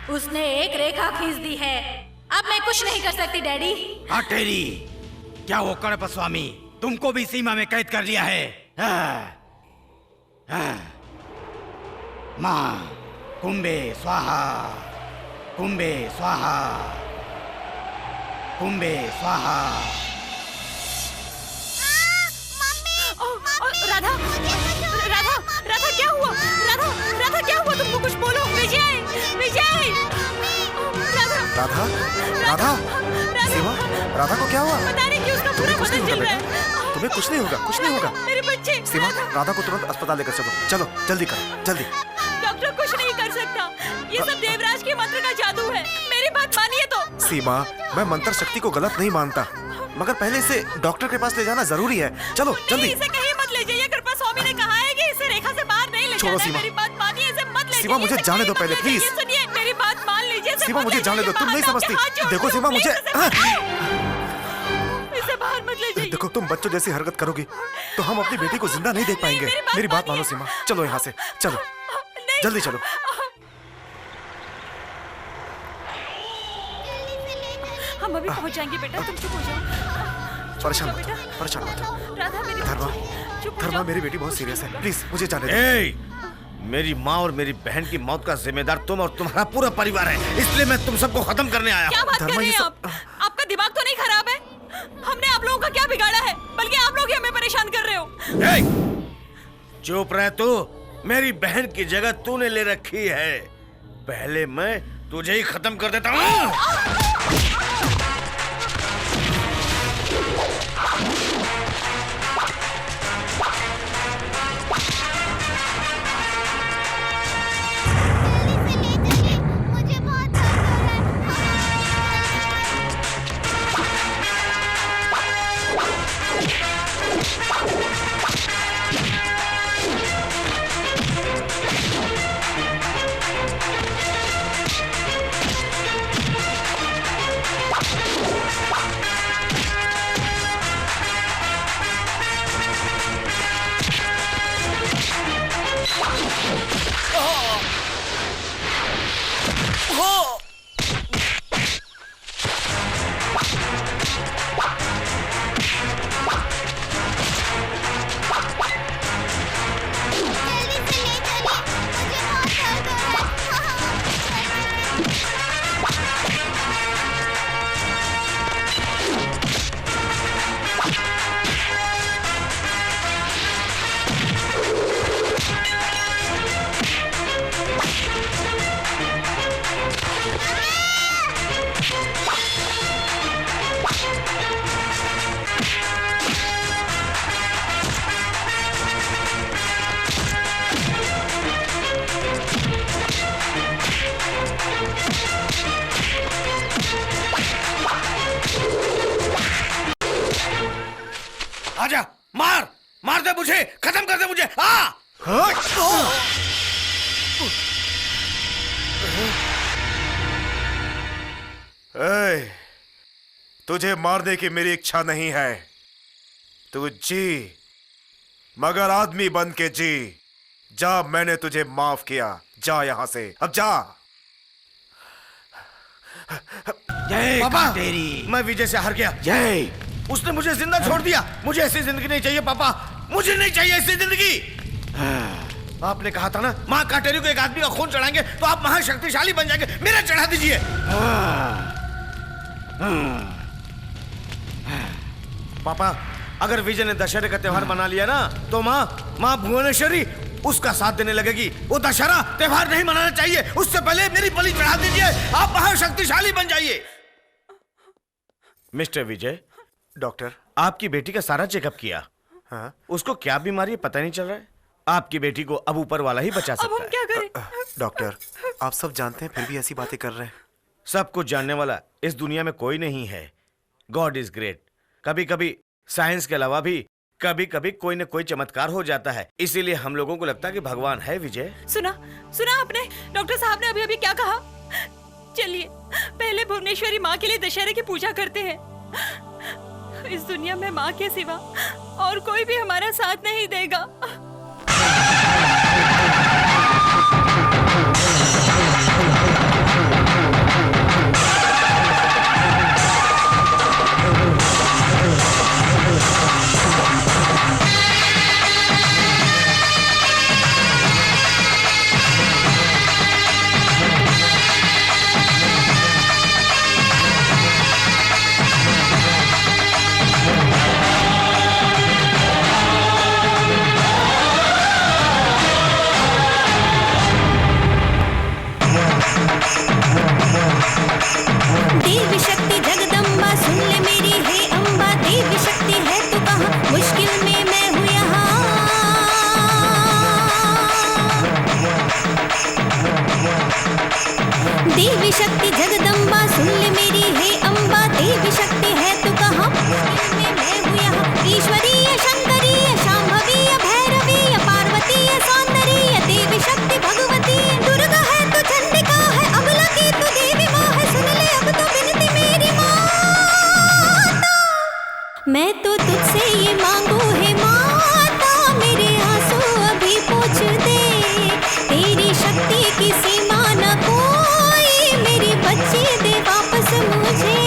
S14: उसने एक रेखा खींच दी है। अब मैं कुछ नहीं कर सकती डैडी।
S15: हाँ तेरी, क्या वो कड़प स्वामी तुमको भी सीमा में कैद कर लिया है? माँ कुंभे स्वाहा, कुंभे स्वाहा, कुंभे स्वाहा।
S5: राधा, राधा, राधा क्या हुआ? राधा, राधा क्या हुआ? तुमको कुछ बोलो। विजय, विजय, राधा,
S1: राधा, राधा, सीमा, राधा को क्या हुआ?
S5: पता नहीं क्यों उसका पूरा बदन जल रहा है।
S1: तुम्हें कुछ नहीं होगा, कुछ नहीं होगा।
S5: मेरे बच्चे।
S1: सीमा, राधा को तुरंत अस्पताल लेकर चलो। चलो जल्दी करो, जल्दी।
S5: डॉक्टर कुछ नहीं कर सकता। ये सब देवराज के मंत्र का जादू है। मेरी बात मानिए तो।
S1: सीमा, मैं मंत्र शक्ति को गलत नहीं मानता, मगर पहले इसे डॉक्टर के पास ले जाना जरूरी है। चलो जल्दी।
S5: इसे कहीं मत ले जाइए। कृपा स्वामी ने कहा है कि इसे रेखा से बाहर नहीं ले
S1: छोड़ो
S5: जाना है।
S1: सीमा।
S5: मेरी बात मानिए, इसे मत ले
S1: सीमा, मुझे जाने दो पहले, प्लीज।
S5: सुनिए, मेरी बात मान लीजिए।
S1: सीमा, मुझे जाने दो। तुम नहीं समझती। देखो सीमा, मुझे
S5: इसे बाहर मत ले जाइए।
S1: देखो, तुम बच्चों जैसी हरकत करोगी तो हम अपनी बेटी को जिंदा नहीं देख पाएंगे। मेरी बात मानो सीमा, चलो यहाँ से, चलो जल्दी चलो।
S5: हम अभी पहुँच जाएंगे बेटा, तुम चुप हो जाओ।
S1: परेशान मत हो, परेशान मत हो।
S5: राधा मेरी
S1: धर्मा,
S5: चुप हो
S1: धर्मा,
S5: जाओ।
S1: मेरी बेटी बहुत सीरियस है, प्लीज मुझे जाने दो।
S10: ए, मेरी माँ और मेरी बहन की मौत का जिम्मेदार तुम और तुम्हारा पूरा परिवार है, इसलिए मैं तुम सबको खत्म करने आया
S5: क्या
S10: हूँ।
S5: बात कर रहे हैं आप? आपका दिमाग तो नहीं खराब है? हमने आप लोगों का क्या बिगाड़ा है? बल्कि आप लोग ही हमें परेशान कर रहे हो।
S10: ए, चुप रह तू। मेरी बहन की जगह तूने ले रखी है। पहले मैं तुझे ही खत्म कर देता हूँ। आजा, मार मार दे मुझे, खत्म कर दे मुझे।
S1: ए, तुझे मारने की मेरी इच्छा नहीं है। तू जी, मगर आदमी बन के जी। जा, मैंने तुझे माफ किया। जा यहाँ से, अब जा।
S10: पापा, मैं विजय से हार गया।
S15: जय।
S10: उसने मुझे जिंदा छोड़ दिया। मुझे ऐसी जिंदगी नहीं चाहिए पापा, मुझे नहीं चाहिए ऐसी जिंदगी। आपने कहा था ना, माँ काटेरी को एक आदमी का खून चढ़ाएंगे तो आप महाशक्तिशाली बन जाएंगे। मेरा चढ़ा दीजिए। पापा, अगर विजय ने दशहरे का त्योहार मना लिया ना, तो माँ भुवनेश्वरी उसका साथ देने लगेगी। वो दशहरा त्योहार नहीं मनाना चाहिए, उससे पहले मेरी बलि चढ़ा दीजिए। आप महाशक्तिशाली बन जाइए। मिस्टर विजय,
S1: डॉक्टर,
S10: आपकी बेटी का सारा चेकअप किया।
S1: हाँ?
S10: उसको क्या बीमारी है पता नहीं चल रहा है। आपकी बेटी को अब ऊपर वाला ही बचा सकता है।
S5: क्या करें?
S1: डॉक्टर, आप सब जानते हैं फिर भी ऐसी बातें कर रहे हैं।
S10: सब कुछ जानने वाला इस दुनिया में कोई नहीं है। God is great. कभी कभी साइंस के अलावा भी कभी कभी कोई न कोई चमत्कार हो जाता है, इसीलिए हम लोगों को लगता है कि भगवान है। विजय,
S5: सुना आपने डॉक्टर साहब ने अभी अभी क्या कहा? चलिए पहले भुवनेश्वरी माँ के लिए दशहरे की पूजा करते हैं। इस दुनिया में माँ के सिवा और कोई भी हमारा साथ नहीं देगा।
S16: देवी शक्ति जगदम्बा सुन ले मेरी हे अम्बा, देवी शक्ति है तू कहाँ, मुश्किल में मैं हूँ यहाँ। देवी शक्ति जगदम्बा सुन ले मेरी हे अम्बा, देवी शक्ति है तू कहाँ, मुश्किल में मैं हूँ यहाँ। ईश्वरीय शंकरीय शांभवीय भैरवीय पार्वतीय सौंदर्य देवी शक्ति भगवती दुर्गा है तू, चंडिका है अबला की तू, देवी माँ है सुन ले अब तो विनती मेरी माता। मैं तो तुझसे ये मांगू है माता, मेरे आंसू अभी पोंछ दे। तेरी शक्ति की सीमा न कोई, मेरी बच्ची दे वापस मुझे।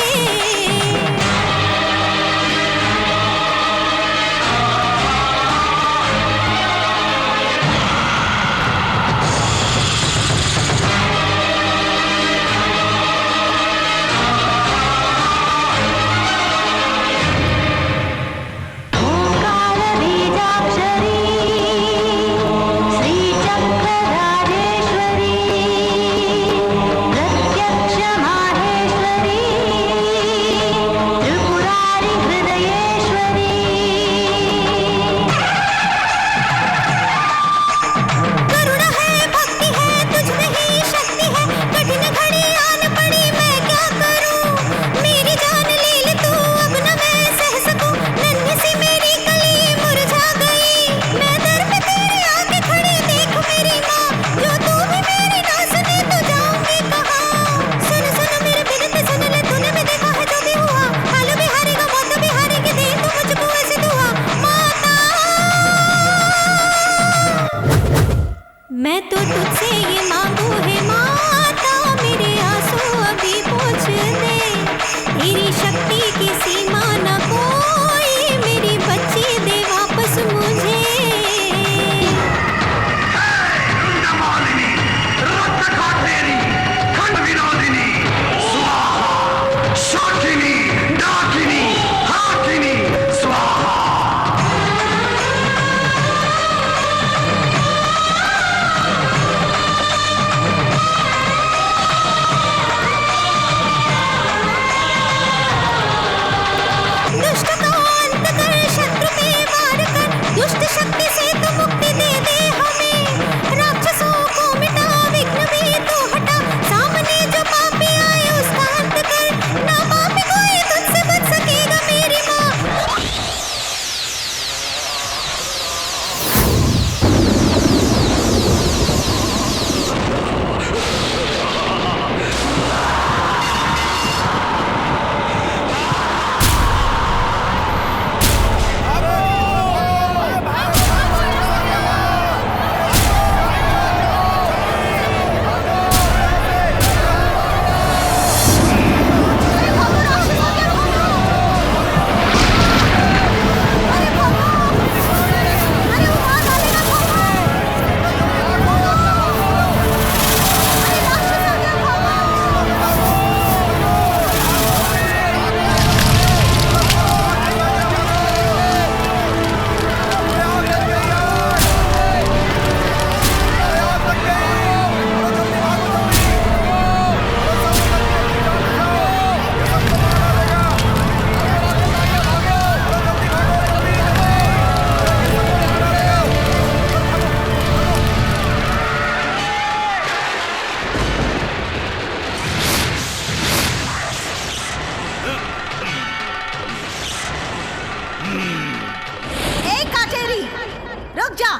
S5: जा।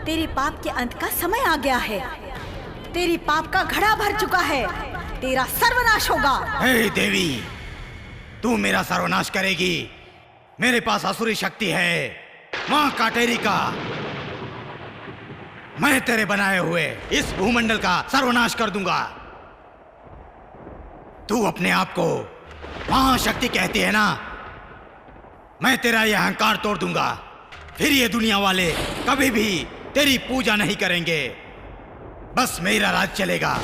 S5: तेरे पाप के अंत का समय आ गया है। तेरी पाप का घड़ा भर चुका है। तेरा सर्वनाश होगा।
S15: हे देवी, तू मेरा सर्वनाश करेगी? मेरे पास असुरी शक्ति है, माँ काटेरी का। मैं तेरे बनाए हुए इस भूमंडल का सर्वनाश कर दूंगा। तू अपने आप को महाशक्ति कहती है ना, मैं तेरा यह अहंकार तोड़ दूंगा। फिर ये दुनिया वाले कभी भी तेरी पूजा नहीं करेंगे। बस मेरा राज चलेगा।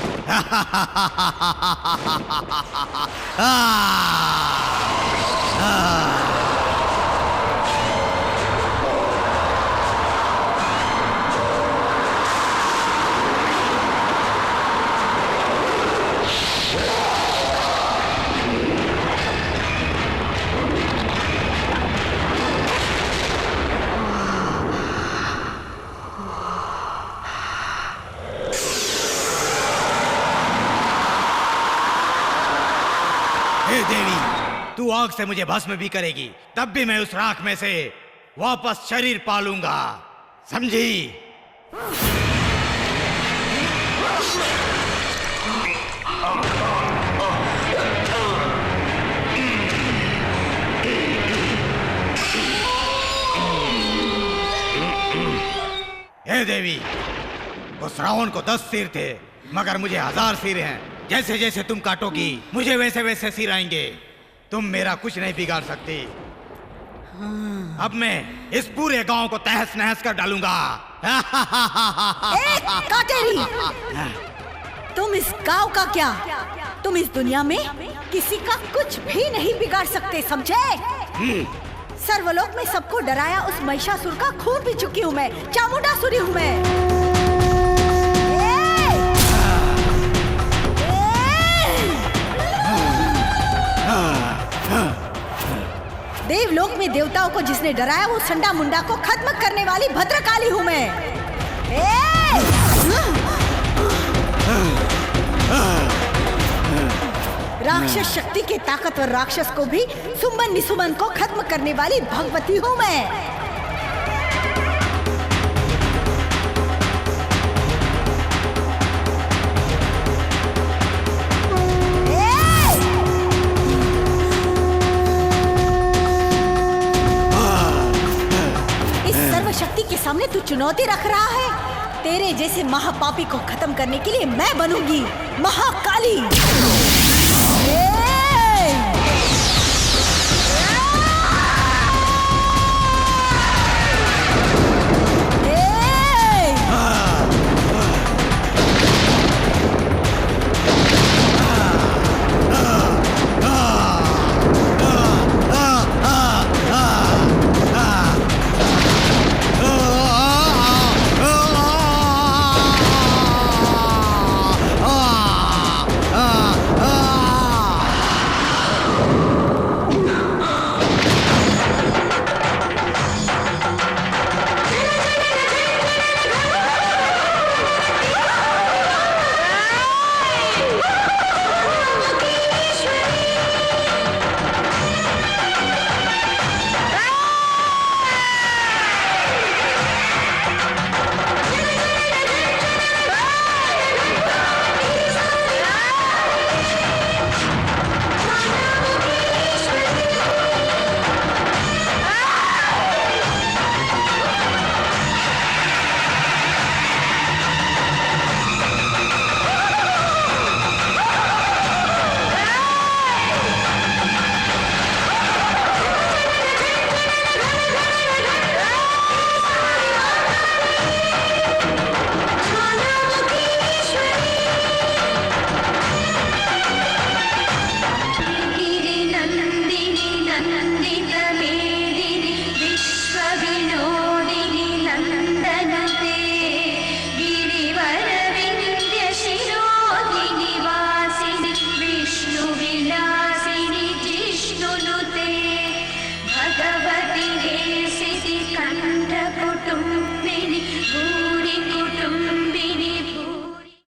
S15: हे देवी, तू आग से मुझे भस्म भी करेगी, तब भी मैं उस राख में से वापस शरीर पालूंगा, समझी? हे देवी, उस रावण को 10 सिर थे, मगर मुझे 1000 सिर हैं। जैसे जैसे तुम काटोगी मुझे वैसे वैसे सिर आएंगे। तुम मेरा कुछ नहीं बिगाड़ सकती। अब मैं इस पूरे गांव को तहस नहस कर डालूंगा।
S5: काटेरी, तुम इस गांव का क्या, तुम इस दुनिया में किसी का कुछ भी नहीं बिगाड़ सकते, समझे? सर्वलोक में सबको डराया उस महिषासुर का खून पी चुकी हूँ मैं, चामुंडासुरी हूँ मैं। देवलोक में देवताओं को जिसने डराया वो संडा मुंडा को खत्म करने वाली भद्रकाली हूँ मैं। राक्षस शक्ति के ताकतवर राक्षस को भी सुमन निसुमन को खत्म करने वाली भगवती हूँ मैं। शक्ति के सामने तू चुनौती रख रहा है? तेरे जैसे महापापी को खत्म करने के लिए मैं बनूंगी महाकाली।